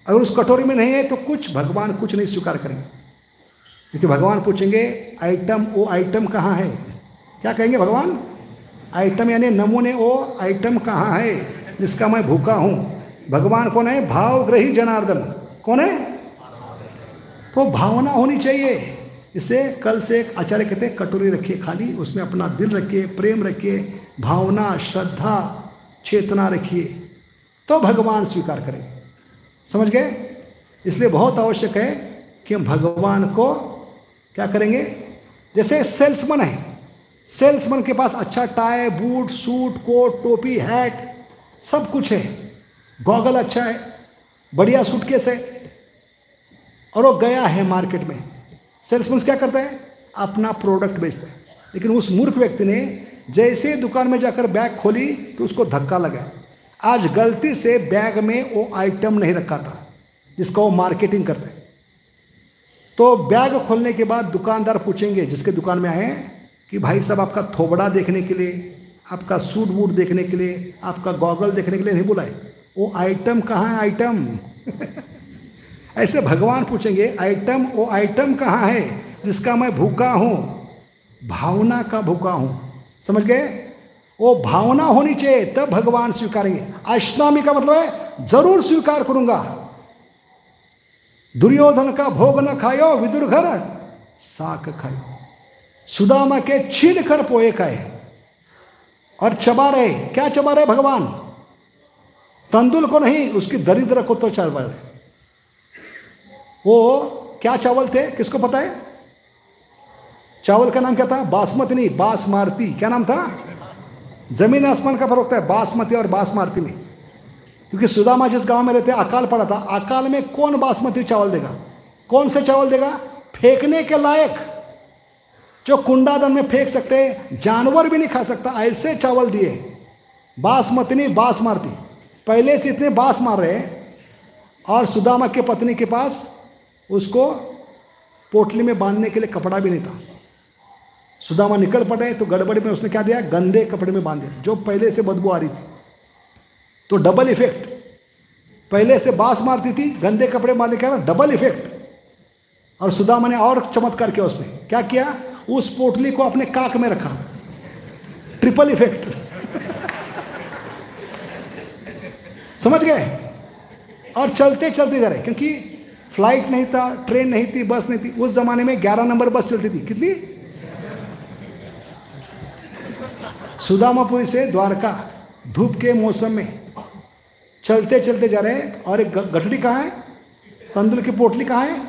अगर उस कटोरी में नहीं है तो कुछ भगवान कुछ नहीं स्वीकार करेंगे, क्योंकि भगवान पूछेंगे आइटम, वो आइटम कहाँ है? क्या कहेंगे भगवान? आइटम यानी नमूने, वो आइटम कहाँ है जिसका मैं भूखा हूँ? भगवान कौन है? भावग्रही जनार्दन। कौन है? तो भावना होनी चाहिए। इसे कल से एक आचार्य कहते हैं कटोरी रखिए खाली, उसमें अपना दिल रखिए, प्रेम रखिए, भावना, श्रद्धा, चेतना रखिए, तो भगवान स्वीकार करें। समझ गए? इसलिए बहुत आवश्यक है कि हम भगवान को क्या करेंगे? जैसे सेल्समैन है, सेल्समैन के पास अच्छा टाई, बूट, सूट, कोट, टोपी, हैट सब कुछ है, गॉगल अच्छा है, बढ़िया सूटकेस है, और वो गया है मार्केट में। सेल्समैन क्या करता है? अपना प्रोडक्ट बेचता है। लेकिन उस मूर्ख व्यक्ति ने जैसे दुकान में जाकर बैग खोली तो उसको धक्का लगा। आज गलती से बैग में वो आइटम नहीं रखा था जिसका वो मार्केटिंग करता है। तो बैग खोलने के बाद दुकानदार पूछेंगे जिसके दुकान में आए कि भाई साहब आपका थोबड़ा देखने के लिए, आपका सूट बूट देखने के लिए, आपका गॉगल देखने के लिए नहीं बुलाए, वो आइटम कहाँ है? आइटम ऐसे भगवान पूछेंगे आइटम, वो आइटम कहाँ है जिसका मैं भूखा हूँ? भावना का भूखा हूँ। समझ गए? वो भावना होनी चाहिए, तब भगवान स्वीकारेंगे। अष्टामी का मतलब है जरूर स्वीकार करूंगा। दुर्योधन का भोग न खायो, विदुर घर साक खायो। सुदामा के छीन कर पोए खाए और चबा रहे। क्या चबा रहे भगवान? तंदुल को नहीं, उसकी दरिद्र को तो चबा रहे। वो क्या चावल थे, किसको पता है? चावल का नाम क्या था? बासमती नहीं, बासमारती। क्या नाम था? जमीन आसमान का फर्क होता है बासमती और बासमारती में। क्योंकि सुदामा जिस गांव में रहते अकाल पड़ा था, अकाल में कौन बासमती चावल देगा? कौन से चावल देगा? फेंकने के लायक, जो कुंडादन में फेंक सकते, जानवर भी नहीं खा सकता, ऐसे चावल दिए। बासमती नहीं, बासमारती। पहले से इतने बास मार रहे। और सुदामा के पत्नी के पास उसको पोटली में बांधने के लिए कपड़ा भी नहीं था। सुदामा निकल पड़े तो गड़बड़ी में उसने क्या दिया? गंदे कपड़े में बांध दिया, जो पहले से बदबू आ रही थी। तो डबल इफेक्ट, पहले से बास मारती थी, गंदे कपड़े बांधने का डबल इफेक्ट। और सुदामा ने और चमत्कार किया, उसमें क्या किया? उस पोटली को अपने काक में रखा, ट्रिपल इफेक्ट। समझ गए? और चलते चलते जा रहे, क्योंकि फ्लाइट नहीं था, ट्रेन नहीं थी, बस नहीं थी। उस जमाने में 11 नंबर बस चलती थी। कितनी? सुदामापुरी से द्वारका धूप के मौसम में चलते चलते जा रहे हैं। और एक गठड़ी कहाँ है? तंदुल की पोटली कहाँ है?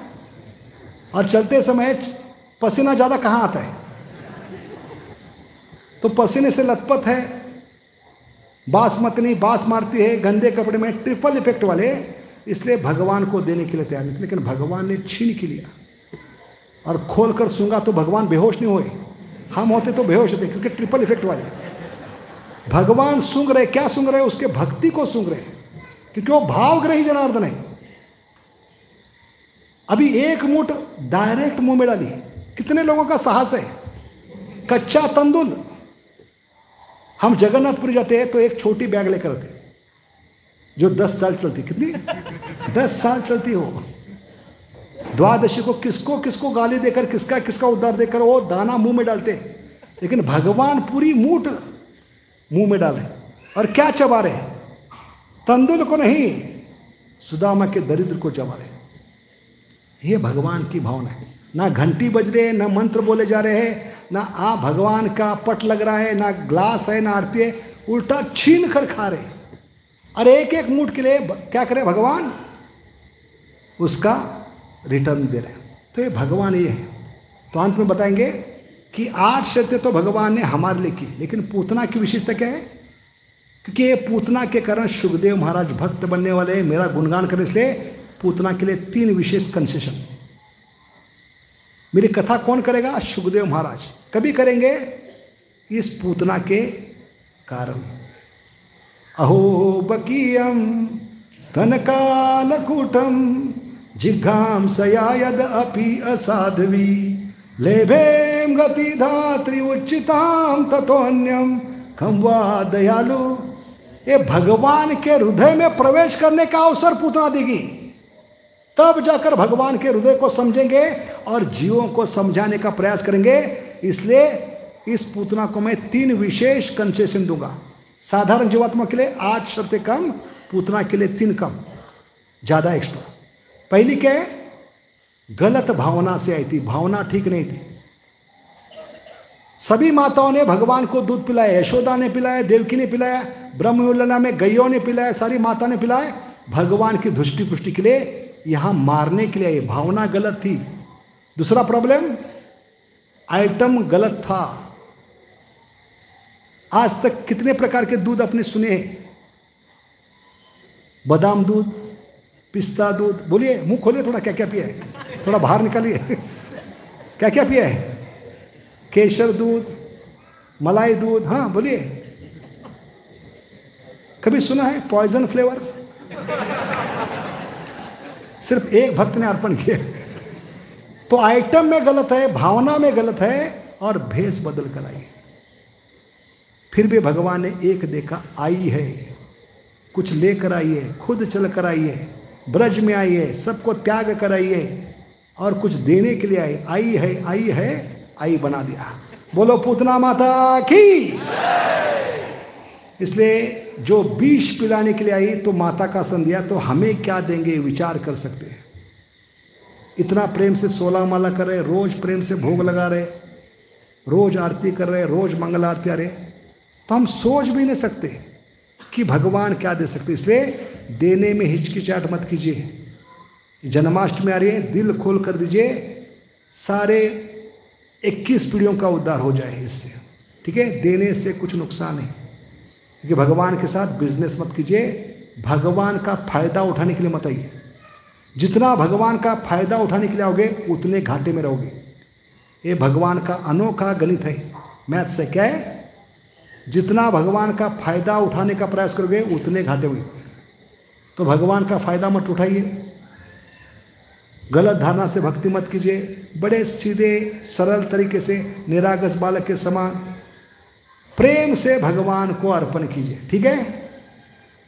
और चलते समय पसीना ज़्यादा कहाँ आता है? तो पसीने से लथपथ है, बासमती बास मारती है, गंदे कपड़े में, ट्रिपल इफेक्ट वाले। इसलिए भगवान को देने के लिए तैयार नहीं थे, लेकिन भगवान ने छीन के लिया और खोल कर सूंघा तो भगवान बेहोश नहीं हुए। हम होते तो बेहोश होते, क्योंकि ट्रिपल इफेक्ट वाले। भगवान सूंघ रहे। क्या सूंघ रहे? उसके भक्ति को सूंघ रहे, क्योंकि वो भावग्रही जनार्दन है। अभी एक मुठ डायरेक्ट मुंह में डाली, कितने लोगों का साहस है? कच्चा तंदुल। हम जगन्नाथपुरी जाते हैं तो एक छोटी बैग लेकर आते, जो 10 साल चलती। कितनी? 10 साल चलती हो। द्वादशी को किसको किसको गाली देकर, किसका किसका उद्धार देकर वो दाना मुंह में डालते, लेकिन भगवान पूरी मूठ मुंह में डाले। और क्या चबा रहे? तंदुल को नहीं, सुदामा के दरिद्र को चबा रहे। ये भगवान की भावना है। ना घंटी बज रहे, ना मंत्र बोले जा रहे हैं, ना भगवान का पट लग रहा है, ना ग्लास है, ना आरती है, उल्टा छीन कर खा रहे। और एक एक मूठ के लिए क्या करे भगवान? उसका रिटर्न दे रहे हैं। तो ये भगवान ये है। तो अंत में बताएंगे कि 8 शर्तें तो भगवान ने हमारे लिए की, लेकिन पूतना की विशेषता क्या है? क्योंकि ये पूतना के कारण सुखदेव महाराज भक्त बनने वाले हैं, मेरा गुणगान करने से पूतना के लिए 3 विशेष कंसेशन। मेरी कथा कौन करेगा? सुखदेव महाराज। कभी करेंगे? इस पूतना के कारण। अहो बकीयम स्तनकालकूटम जिघांसया यद अपि असाध्वी लेभेम गति धात्री उच्चिताम ततोन्यम कम वा दयालु। ये भगवान के हृदय में प्रवेश करने का अवसर पूतना देगी, तब जाकर भगवान के हृदय को समझेंगे और जीवों को समझाने का प्रयास करेंगे। इसलिए इस पूतना को मैं 3 विशेष कंसेशन दूंगा। साधारण जीवात्मा के लिए 8 शर्तें कम, पूतना के लिए 3 कम, ज्यादा एक्स्ट्रा। पहली क्या है? गलत भावना से आई थी, भावना ठीक नहीं थी। सभी माताओं ने भगवान को दूध पिलाया, यशोदा ने पिलाया, देवकी ने पिलाया, ब्रह्मलीला में गैयों ने पिलाया, सारी माता ने पिलाया, भगवान की धुष्टि पुष्टि के लिए, यहां मारने के लिए। ये भावना गलत थी। दूसरा प्रॉब्लम, आइटम गलत था। आज तक कितने प्रकार के दूध आपने सुने हैं? बादाम दूध, पिस्ता दूध, बोलिए, मुंह खोलिए थोड़ा, क्या क्या पिया है? थोड़ा बाहर निकालिए क्या क्या पिया है? केसर दूध, मलाई दूध, हाँ बोलिए। कभी सुना है पॉइजन फ्लेवर? सिर्फ एक भक्त ने अर्पण किया। तो आइटम में गलत है, भावना में गलत है, और भेष बदल कर आई। फिर भी भगवान ने एक देखा, आई है, कुछ लेकर आई है, खुद चल कर आई है, ब्रज में आई है, सबको त्याग कर आई है, और कुछ देने के लिए आई। आई है, आई है, आई बना दिया। बोलो पूतना माता की। इसलिए जो विष पिलाने के लिए आई तो माता का सन दिया, तो हमें क्या देंगे विचार कर सकते हैं। इतना प्रेम से 16 माला कर रहे, रोज प्रेम से भोग लगा रहे, रोज आरती कर रहे, रोज मंगल आरती आ रहे, तो हम सोच भी नहीं सकते कि भगवान क्या दे सकते। इसलिए देने में हिचकिचाहट मत कीजिए। जन्माष्टमी आ रही है, दिल खोल कर दीजिए, सारे 21 पीढ़ियों का उद्धार हो जाए इससे। ठीक है, देने से कुछ नुकसान नहीं, क्योंकि भगवान के साथ बिजनेस मत कीजिए, भगवान का फायदा उठाने के लिए मत आइए। जितना भगवान का फायदा उठाने के लिए आओगे उतने घाटे में रहोगे। ये भगवान का अनोखा गणित है, मैथ से क्या है, जितना भगवान का फायदा उठाने का प्रयास करोगे उतने घाटे होंगे। तो भगवान का फायदा मत उठाइए, गलत धारणा से भक्ति मत कीजिए, बड़े सीधे सरल तरीके से निरागस बालक के समान प्रेम से भगवान को अर्पण कीजिए। ठीक है,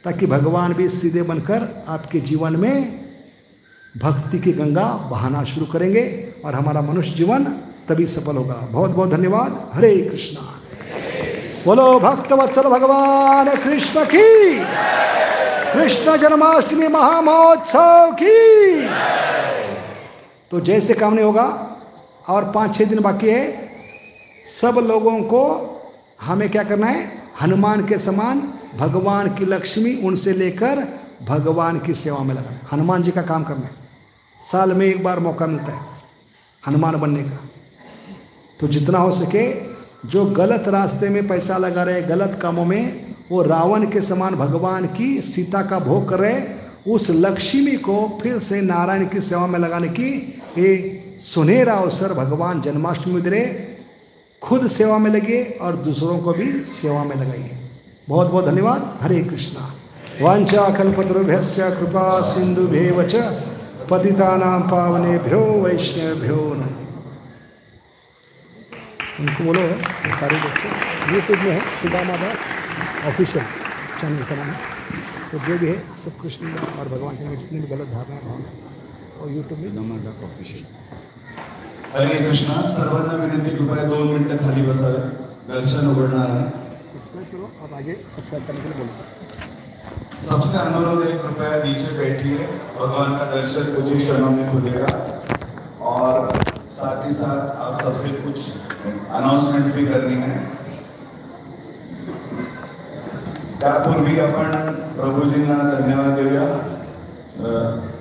ताकि भगवान भी सीधे बनकर आपके जीवन में भक्ति की गंगा बहाना शुरू करेंगे और हमारा मनुष्य जीवन तभी सफल होगा। बहुत बहुत धन्यवाद। हरे कृष्णा। बोलो भक्त वत्सल भगवान कृष्ण की, कृष्ण जन्माष्टमी महामहोत्सव की। तो जैसे काम नहीं होगा, और 5-6 दिन बाकी है, सब लोगों को हमें क्या करना है, हनुमान के समान भगवान की लक्ष्मी उनसे लेकर भगवान की सेवा में लगाना है। हनुमान जी का काम करना है। साल में एक बार मौका मिलता है हनुमान बनने का। तो जितना हो सके, जो गलत रास्ते में पैसा लगा रहे, गलत कामों में, वो रावण के समान भगवान की सीता का भोग कर रहे, उस लक्ष्मी को फिर से नारायण की सेवा में लगाने की ये सुनहरा अवसर भगवान जन्माष्टमी दे रहे। खुद सेवा में लगे और दूसरों को भी सेवा में लगाइए। बहुत बहुत धन्यवाद। हरे कृष्णा। वांछा कल्पतरुभ्यश्च कृपा सिंधुभ्येव च पतितानां पावनेभ्यो वैष्णवेभ्यो नमः। उनको बोलो, ये सारे बच्चे यूट्यूब में है, सुदामा दास ऑफिशियल चैनल का नाम है। तो जो भी है सब कृष्ण और भगवान के जितनी भी गलत धारणाएं भावना और यूट्यूब में सुदामा दास ऑफिशियल। हरे कृष्णा। सर्वांना विनंती, कृपया 2 मिनिटं खाली बसावे, दर्शन उघडणार आहे। सब्सक्राइब करो, अब आगे सब्सक्राइब करने के लिए बोलो। सबसे अनुरोध है, कृपया नीचे बैठिए, भगवान का दर्शन कुछ ही क्षणों में खुलेगा। और साथ ही साथ आप सबसे कुछ अनाउंसमेंट्स भी करनी है। त्यापूर्वी आपण प्रभूजींना धन्यवाद देऊया।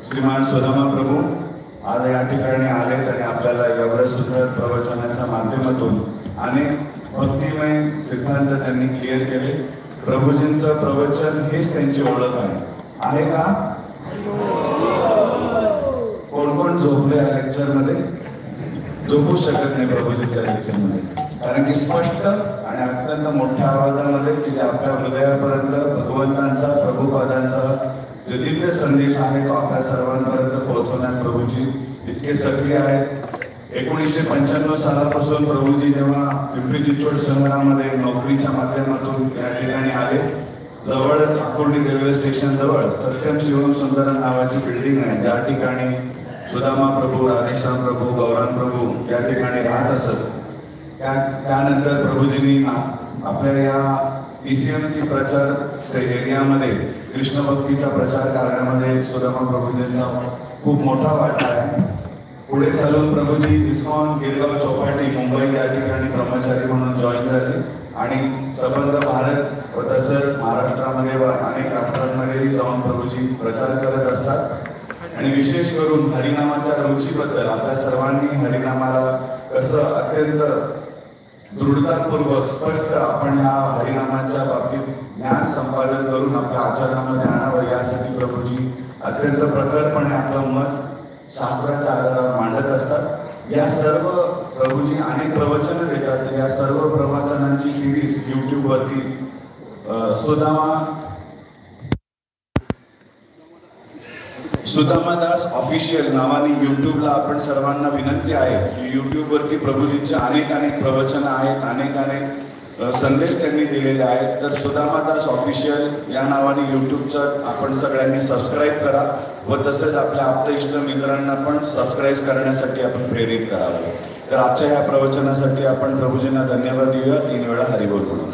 श्रीमान सुदामा प्रभू आज या ठिकाणी आलेत आणि आपल्याला एवढ्या सुंदर प्रवचनाच्या माध्यमातून अनेक भक्तिमय सिद्धांत त्यांनी क्लिअर केले। प्रभूजींचं प्रवचन हेच त्यांची ओळख आहे का? कोण कोण झोपले या लेक्चरमध्ये? झोपूच शकत नाही प्रभूजींच्या लेक्चरमध्ये, कारण की स्पष्ट आणि अत्यंत मोठ्या आवाजामध्ये की जे आपल्या हृदयापर्यंत भगवंतांचा, प्रभुपादांचा जो दिव्य संदेश आहे तो आपल्या सर्वांपर्यंत पोहोचवण्यात प्रभूजी इतके सक्रिय आहेत. 1995 सालापासून प्रभूजी जेव्हा पिंपरी चिंचवड शहरामध्ये नोकरीच्या माध्यमातून या ठिकाणी आले, जवळच आकुर्डी रेल्वे स्टेशन जवळ सत्यम शिवम सुंदरम नावाची बिल्डिंग आहे, ज्या ठिकाणी सुदामा प्रभू, राधेश्याम प्रभू, गौरांग प्रभू या ठिकाणी राहत असत. त्यानंतर प्रभूजींनी आपल्या या ECMC प्रचार एरियामध्ये कृष्ण भक्तीचा प्रचार करण्यामध्ये सुदामा प्रभूजींचा खूप मोठा वाटा आहे. पुढे चालून प्रभूजी इस्कॉन गिरगाव चौपाटी मुंबई या ठिकाणी ब्रह्मचारी म्हणून जॉईन झाले आणि सबंध भारत व तसंच महाराष्ट्रामध्ये व अनेक राष्ट्रांमध्येही जाऊन प्रभूजी प्रचार करत असतात. आणि विशेष करून हरिनामाच्या रुचीबद्दल आपल्या सर्वांनी हरिनामाला कसं अत्यंत दृढतापूर्वक स्पष्ट आपण ह्या हरिनामाच्या बाबतीत ज्ञान संपादन करून आपल्या आचरणामध्ये आणावं यासाठी प्रभूजी अत्यंत प्रखरपणे आपलं मत शास्त्राच्या आधारावर मांडत असतात. या सर्व प्रभूजी अनेक प्रवचनं देतात. या सर्व प्रवचनांची सिरीज यूट्यूबवरती सुदामादास ऑफिशियल नावाने यूट्यूबला आपण सर्वांना विनंती आहे. यूट्यूबवरती प्रभूजींचे अनेक प्रवचनं आहेत, अनेक संदेश त्यांनी दिलेले आहेत. तर सुदामादास ऑफिशियल या नावाने यूट्यूबचं आपण सगळ्यांनी सबस्क्राईब करा व तसंच आपल्या आप्त इष्ट मित्रांना पण सबस्क्राईब करण्यासाठी आपण प्रेरित करावं. तर आजच्या या प्रवचनासाठी आपण प्रभूजींना धन्यवाद देऊया. 3 वेळा हरिबोल म्हणून.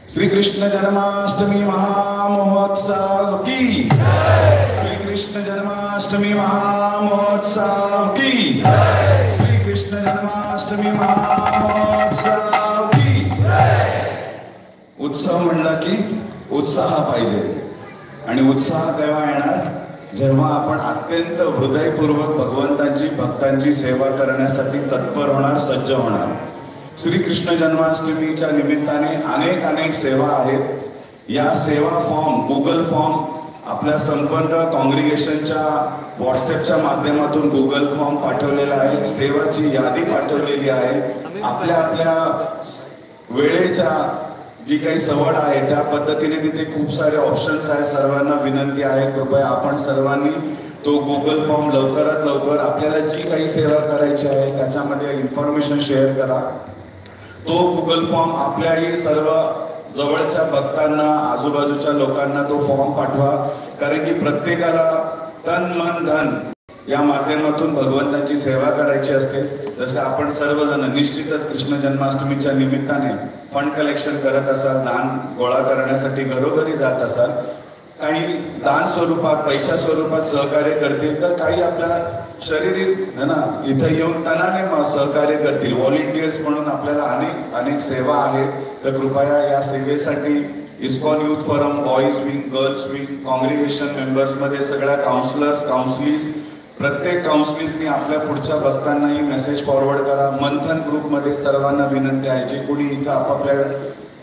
श्री कृष्ण जन्माष्टमी महामहोत्सव की, श्री कृष्ण जन्माष्टमी महामहोत्सव की, श्री कृष्ण जन्माष्टमी महामहोत्सव की. उत्सव म्हणला की उत्साह पाहिजे आणि उत्साह तेव्हा येणार जेव्हा आपण अत्यंत हृदयपूर्वक भगवंतांची भक्तांची सेवा करण्यासाठी तत्पर होणार, सज्ज होणार. श्रीकृष्ण जन्माष्टमीच्या निमित्ताने अनेक सेवा आहेत. या सेवा फॉर्म, गुगल फॉर्म आपल्या संपूर्ण कॉंग्रिगेशनच्या व्हॉट्सअपच्या माध्यमातून गुगल फॉर्म पाठवलेला आहे. सेवाची यादी पाठवलेली आहे. आपल्या वेळेच्या जी काही सवड आहे त्या पद्धतीने तिथे खूप सारे ऑप्शन्स आहेत. सर्वांना विनंती आहे, कृपया आपण सर्वांनी तो गुगल फॉर्म लवकरात लवकर आपल्याला जी काही सेवा करायची आहे त्याच्यामध्ये इन्फॉर्मेशन शेअर करा. तो गुगल फॉर्म आपल्याही सर्व जवळच्या भक्तांना, आजूबाजूच्या लोकांना तो फॉर्म पाठवा, कारण की प्रत्येकाला तन मन धन या माध्यमातून भगवंतांची सेवा करायची असते. जसं आपण सर्वजण निश्चितच कृष्ण जन्माष्टमीच्या निमित्ताने फंड कलेक्शन करत असाल, दान गोळा करण्यासाठी घरोघरी जात असाल, काही दान स्वरूपात, पैशा स्वरूपात सहकार्य करतील, तर काही आपल्या शारीरिक है ना इथं येऊन तनाने सहकार्य करतील. व्हॉलेंटियर्स म्हणून आपल्याला अनेक सेवा आहेत. तर कृपया या सेवेसाठी ISKCON youth forum, boys wing, girls wing, congregation मेंबर्समध्ये सगळ्या काउन्सिलर्स, प्रत्येक काउन्सिलीजनी आपल्या पुढच्या भक्तांनाही मेसेज फॉरवर्ड करा. मंथन ग्रुपमध्ये सर्वांना विनंती आहे, जे कोणी इथं आपापल्या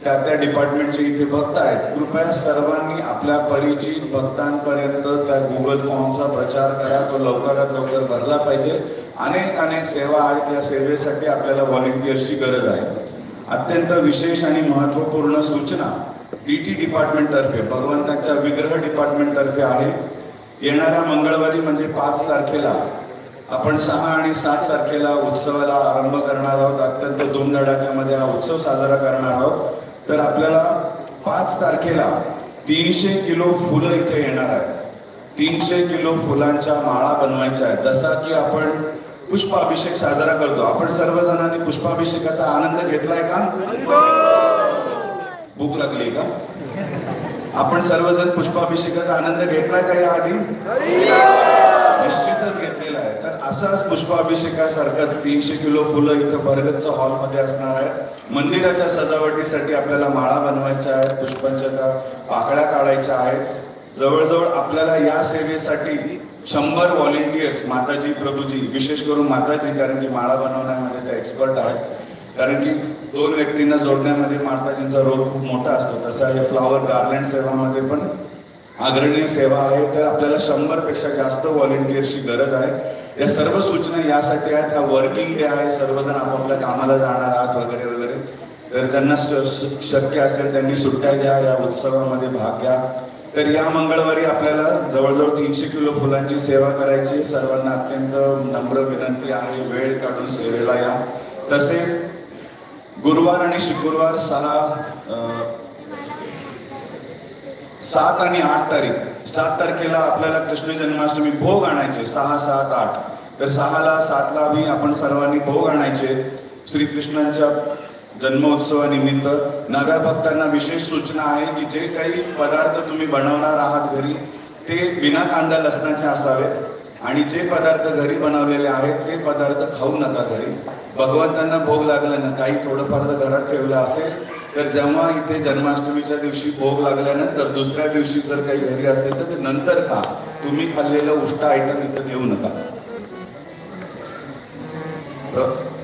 त्या डिपार्टमेंटचे इथे भक्त आहेत, कृपया सर्वांनी आपल्या परिचित भक्तांपर्यंत त्या गुगल फॉर्मचा प्रचार करा. तो लवकरात लवकर भरला पाहिजे. अनेक सेवा आहेत. या सेवेसाठी आपल्याला व्हॉलेंटियर्सची गरज आहे. अत्यंत विशेष आणि महत्त्वपूर्ण सूचना DT डिपार्टमेंटतर्फे, भगवंतांच्या विग्रह डिपार्टमेंटतर्फे आहे. येणाऱ्या मंगळवारी म्हणजे 5 तारखेला आपण 6 आणि 7 तारखेला उत्सवाला आरंभ करणार आहोत. अत्यंत धूमधडाक्यामध्ये हा उत्सव साजरा करणार आहोत. तर आपल्याला 5 तारखेला 300 किलो फुलं इथे येणार आहेत. 300 किलो फुलांच्या माळा बनवायच्या आहेत. जसा की आपण पुष्पाभिषेक साजरा करतो, आपण सर्वजणांनी पुष्पाभिषेकाचा आनंद घेतलाय का? भूक लागली का? आपण सर्वजण पुष्पाभिषेकाचा आनंद घेतलाय का या आधी? निश्चितच घेतलेला आहे. तर असाच पुष्पाभिषेकासारखंच 300 किलो फुलं इथं बरगतच्या हॉलमध्ये असणार आहे. मंदिराच्या सजावटीसाठी आपल्याला माळा बनवायच्या आहेत, पुष्पांच्या त्या पाकळ्या काढायच्या आहेत. जवळजवळ आपल्याला या सेवेसाठी 100 व्हॉलेंटियर्स, माताजी प्रभूजी, विशेष करून माताजी, कारण की माळा बनवण्यामध्ये ते एक्सपर्ट आहेत, कारण की 2 व्यक्तींना जोडण्यामध्ये माताजींचा रोल खूप मोठा असतो. तसा हे फ्लॉवर गार्लंड सेवामध्ये पण अग्रणीय सेवा आहे. तर आपल्याला 100 पेक्षा जास्त व्हॉलेंटियर्सची गरज आहे. या सर्व सूचना यासाठी आहेत. हा वर्किंग डे आहे, सर्वजण आपापल्या कामाला जाणार आहात वगैरे वगैरे. तर ज्यांना शक्य असेल त्यांनी सुट्ट्या घ्या, या उत्सवामध्ये भाग घ्या. तर या मंगळवारी आपल्याला जवळजवळ 300 किलो फुलांची सेवा करायची. सर्वांना अत्यंत नम्र विनंती आहे, वेळ काढून सेवेला या. तसेच गुरुवार आणि शुक्रवार 7 आणि 8 तारीख, 7 तारखेला आपल्याला कृष्ण जन्माष्टमी भोग आणायचे, 6, 7, 8. तर 6ला 7ला मी आपण सर्वांनी भोग आणायचे. श्रीकृष्णांच्या जन्मोत्सवानिमित्त नव्या भक्तांना विशेष सूचना आहे की जे काही पदार्थ तुम्ही बनवणार आहात घरी ते बिना कांदा लसणाचे असावेत आणि जे पदार्थ घरी बनवलेले आहेत ते पदार्थ खाऊ नका घरी. भगवंतांना भोग लागला ना, काही थोडंफार जर घरात ठेवलं असेल तर जेव्हा इथे जन्माष्टमीच्या दिवशी भोग लागल्यानंतर दुसऱ्या दिवशी जर काही घरी असेल तर ते नंतर खा. तुम्ही खाल्लेलं उष्टा आयटम इथं देऊ नका.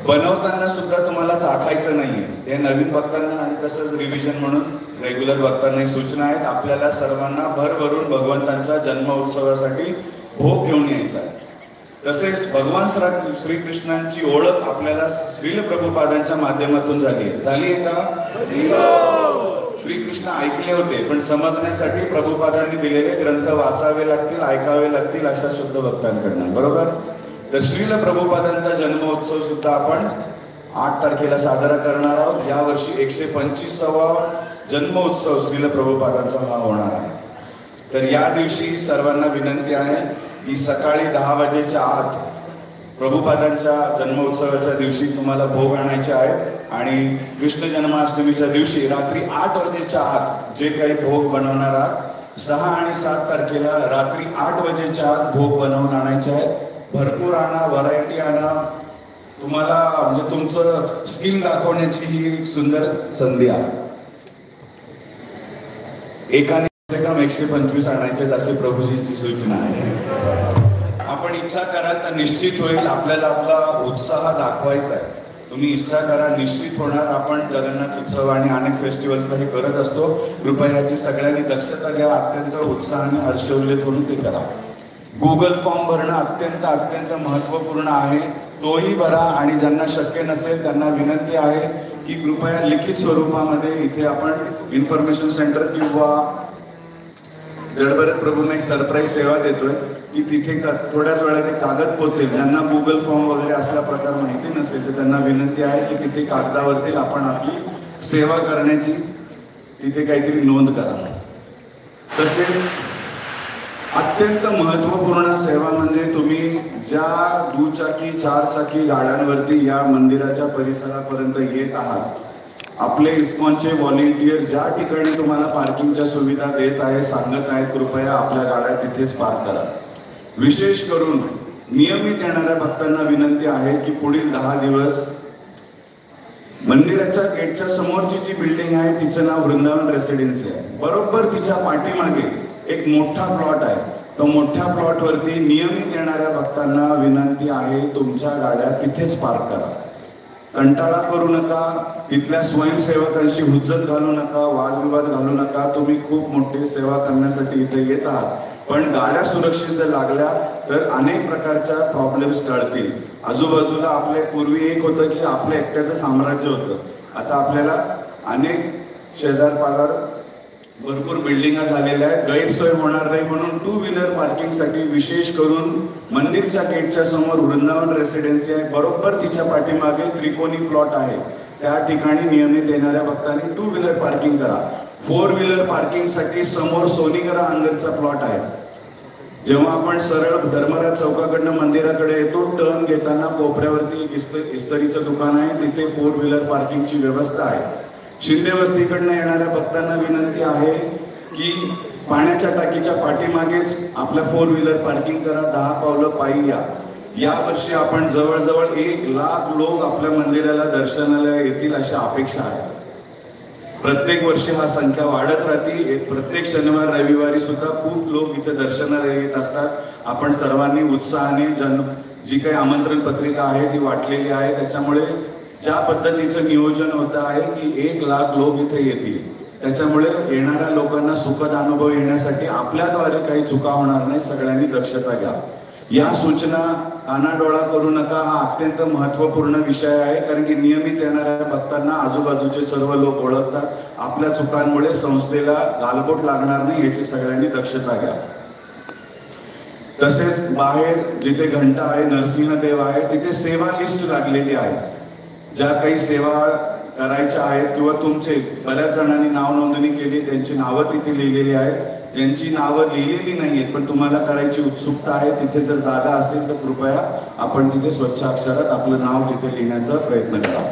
बनवताना सुद्धा तुम्हाला चाखायचं नाहीये. हे नवीन भक्तांना आणि तसंच रिव्हिजन म्हणून रेग्युलर भक्तांना सूचना आहेत. आपल्याला सर्वांना भरभरून भगवंतांच्या जन्मोत्सवासाठी भोग घेऊन यायचा आहे. तसेच भगवान श्रीकृष्णांची ओळख आपल्याला श्रील प्रभुपादांच्या माध्यमातून झाली आहे का? श्रीकृष्ण ऐकले होते पण समजण्यासाठी प्रभुपादांनी दिलेले ग्रंथ वाचावे लागतील, ऐकावे लागतील अशा शुद्ध भक्तांकडनं, बरोबर? तर श्रील प्रभुपादांचा जन्मोत्सव सुद्धा आपण 8 तारखेला साजरा करणार आहोत. यावर्षी 125वा जन्मोत्सव श्रील प्रभुपादांचा हा होणार आहे. तर या दिवशी सर्वांना विनंती आहे की सकाळी 10 वाजेच्या आत प्रभुपादांच्या जन्मोत्सवाच्या दिवशी तुम्हाला भोग आणायचे आहेत आणि कृष्ण जन्माष्टमीच्या दिवशी रात्री 8 वाजेच्या आत जे काही भोग बनवणार आहात 6 आणि 7 तारखेला रात्री 8 वाजेच्या आत भोग बनवून आणायचे आहेत. भरपूर आणा, व्हरायटी आणा. तुम्हाला म्हणजे तुमचं स्किल दाखवण्याची ही सुंदर संधी आहे. एकाने 125 आणायचे असे प्रभूजींची सूचना आहे. आपण इच्छा कराल तर निश्चित होईल. आपल्याला आपला उत्साह दाखवायचा आहे. तुम्ही इच्छा करा, निश्चित होणार. आपण जगन्नाथ उत्सव आणि अनेक फेस्टिवल्सला हे करत असतो. कृपया याची सगळ्यांनी दक्षता घ्या. अत्यंत उत्साहाने हर्षोल्लेख होऊन ते करा. गुगल फॉर्म भरणं अत्यंत महत्त्वपूर्ण आहे. तोही भरा आणि ज्यांना शक्य नसेल त्यांना विनंती आहे की कृपया लिखित स्वरूपामध्ये इथे आपण इन्फॉर्मेशन सेंटर किंवा जडभरत प्रभूंना एक सरप्राईज सेवा देतोय की तिथे थोड्याच वेळात ते कागद पोचेल. ज्यांना गुगल फॉर्म वगैरे असला प्रकार माहिती नसेल तर त्यांना विनंती आहे की तिथे कागदावरती आपण आपली सेवा करण्याची तिथे काहीतरी नोंद करा. तसेच अत्यंत महत्त्वपूर्ण सेवा म्हणजे तुम्ही ज्या दुचाकी 4 चाकी गाड्यांवरती या मंदिराच्या परिसरापर्यंत येत आहात, आपले इस्कॉनचे व्हॉलेंटियर ज्या ठिकाणी तुम्हाला पार्किंगच्या सुविधा देत आहे, सांगत आहेत, कृपया आपल्या गाड्या तिथेच पार्क करा. विशेष करून नियमित येणाऱ्या भक्तांना विनंती आहे की पुढील 10 दिवस मंदिराच्या गेटच्या समोरची जी बिल्डिंग आहे तिचं नाव वृंदावन रेसिडेन्सी आहे. बरोबर तिच्या पाठीमागे एक मोठा प्लॉट आहे. तो मोठ्या प्लॉटवरती नियमित येणाऱ्या भक्तांना विनंती आहे तुमच्या गाड्या तिथेच पार्क करा. कंटाळा करू नका. तिथल्या स्वयंसेवकांशी हुज्जत घालू नका, वादविवाद घालू नका. तुम्ही खूप मोठी सेवा करण्यासाठी इथे येत आहात, पण गाड्या सुरक्षित जर लागल्या तर अनेक प्रकारच्या प्रॉब्लेम्स टळतील. आजूबाजूला आपले पूर्वी एक होतं की आपल्या एकट्याचं साम्राज्य होतं. आता आपल्याला अनेक शेजार पाजार भरपूर बिल्डिंगा झालेल्या आहेत. गैरसोय होणार नाही म्हणून 2 व्हीलर पार्किंगसाठी विशेष करून मंदिरच्या गेटच्या समोर वृंदावन रेसिडेन्सी आहे. बरोबर तिच्या पाठीमागे त्रिकोणी प्लॉट आहे. त्या ठिकाणी नियमित येणाऱ्या भक्तांनी 2 व्हीलर पार्किंग करा. 4 व्हीलर पार्किंगसाठी समोर सोनीगरा अंगणचा प्लॉट आहे. जेव्हा आपण सरळ धर्मराज चौकाकडनं मंदिराकडे येतो, टर्न घेताना कोपऱ्यावरती एक इस्त्रीचं दुकान आहे. तिथे 4 व्हीलर पार्किंगची व्यवस्था आहे. शिंदे वस्तीकडनं येणाऱ्या भक्तांना विनंती आहे की पाण्याच्या टाकीच्या पाठीमागेच आपल्या 4 व्हीलर पार्किंग करा. 10 पावलं पायी या. यावर्षी आपण जवळजवळ 1 लाख लोक आपल्या मंदिराला दर्शनाला येतील अशी अपेक्षा आहे. प्रत्येक वर्षी हा संख्या वाढत राहते. प्रत्येक शनिवार रविवारी सुद्धा खूप लोक इथे दर्शनाला येत असतात. आपण सर्वांनी उत्साहाने जी काही आमंत्रण पत्रिका आहे ती वाटलेली आहे. त्याच्यामुळे ज्या पद्धतीचं नियोजन होतं आहे की 1,00,000 लोक इथे येतील, त्याच्यामुळे येणाऱ्या लोकांना सुखद अनुभव येण्यासाठी आपल्याद्वारे काही चुका होणार नाही. सगळ्यांनी दक्षता घ्या. या सूचना कानाडोळा करू नका. हा अत्यंत महत्त्वपूर्ण विषय आहे, कारण की नियमित येणाऱ्या भक्तांना आजूबाजूचे सर्व लोक ओळखतात. आपल्या चुकांमुळे संस्थेला गालबोट लागणार नाही याची सगळ्यांनी दक्षता घ्या. तसेच बाहेर जिथे घंटा आहे, नरसिंहदेव आहे, तिथे सेवा लिस्ट लागलेली आहे. ज्या काही सेवा करायच्या आहेत किंवा तुमचे बऱ्याच जणांनी नाव नोंदणी केली, त्यांची नावं तिथे लिहिलेली आहेत. ज्यांची नावं लिहिलेली नाही आहेत पण तुम्हाला करायची उत्सुकता आहे, तिथे जर जागा असेल तर कृपया आपण तिथे स्वच्छ अक्षरात आपलं नाव तिथे लिहिण्याचा प्रयत्न करा.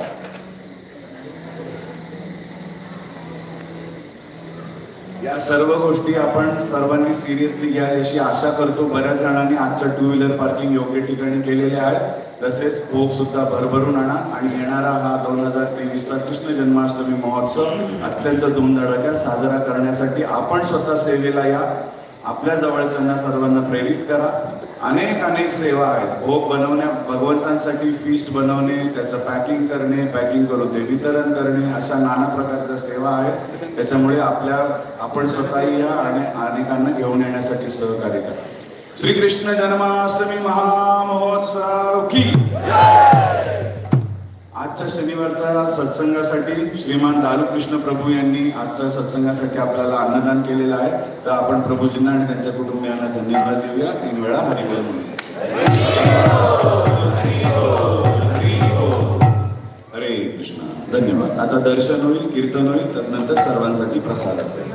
या सर्व गोष्टी आपण सर्वांनी सिरियसली घ्या अशी आशा करतो. बऱ्याच जणांनी आजच्या 2 व्हीलर पार्किंग योग्य ठिकाणी केलेले आहे. तसेच भोग सुद्धा भरभरून आणा आणि येणारा हा 2023चा कृष्ण जन्माष्टमी महोत्सव अत्यंत धूमधडाक्यात साजरा करण्यासाठी आपण स्वतः सेवेला या. आपल्या जवळच्यांना सर्वांना प्रेरित करा. अनेक सेवा आहेत. भोग भगवंतांसाठी फीस्ट बनवणे, त्याचं पॅकिंग करणे, पॅकिंग करून ते वितरण करणे, अशा नाना प्रकारच्या सेवा आहेत. त्याच्यामुळे आपण स्वतःही या आणि अनेकांना घेऊन येण्यासाठी सहकार्य करा. श्रीकृष्ण जन्माष्टमी महामहोत्सव की आजच्या शनिवारच्या सत्संगासाठी श्रीमान दारुकृष्ण प्रभू यांनी आजच्या सत्संगासाठी आपल्याला अन्नदान केलेलं आहे. तर आपण प्रभूजींना आणि त्यांच्या कुटुंबियांना धन्यवाद देऊया. 3 वेळा हरिबोल म्हणूया. हरे कृष्ण. धन्यवाद. आता दर्शन होईल, कीर्तन होईल, त्यानंतर सर्वांसाठी प्रसाद असेल.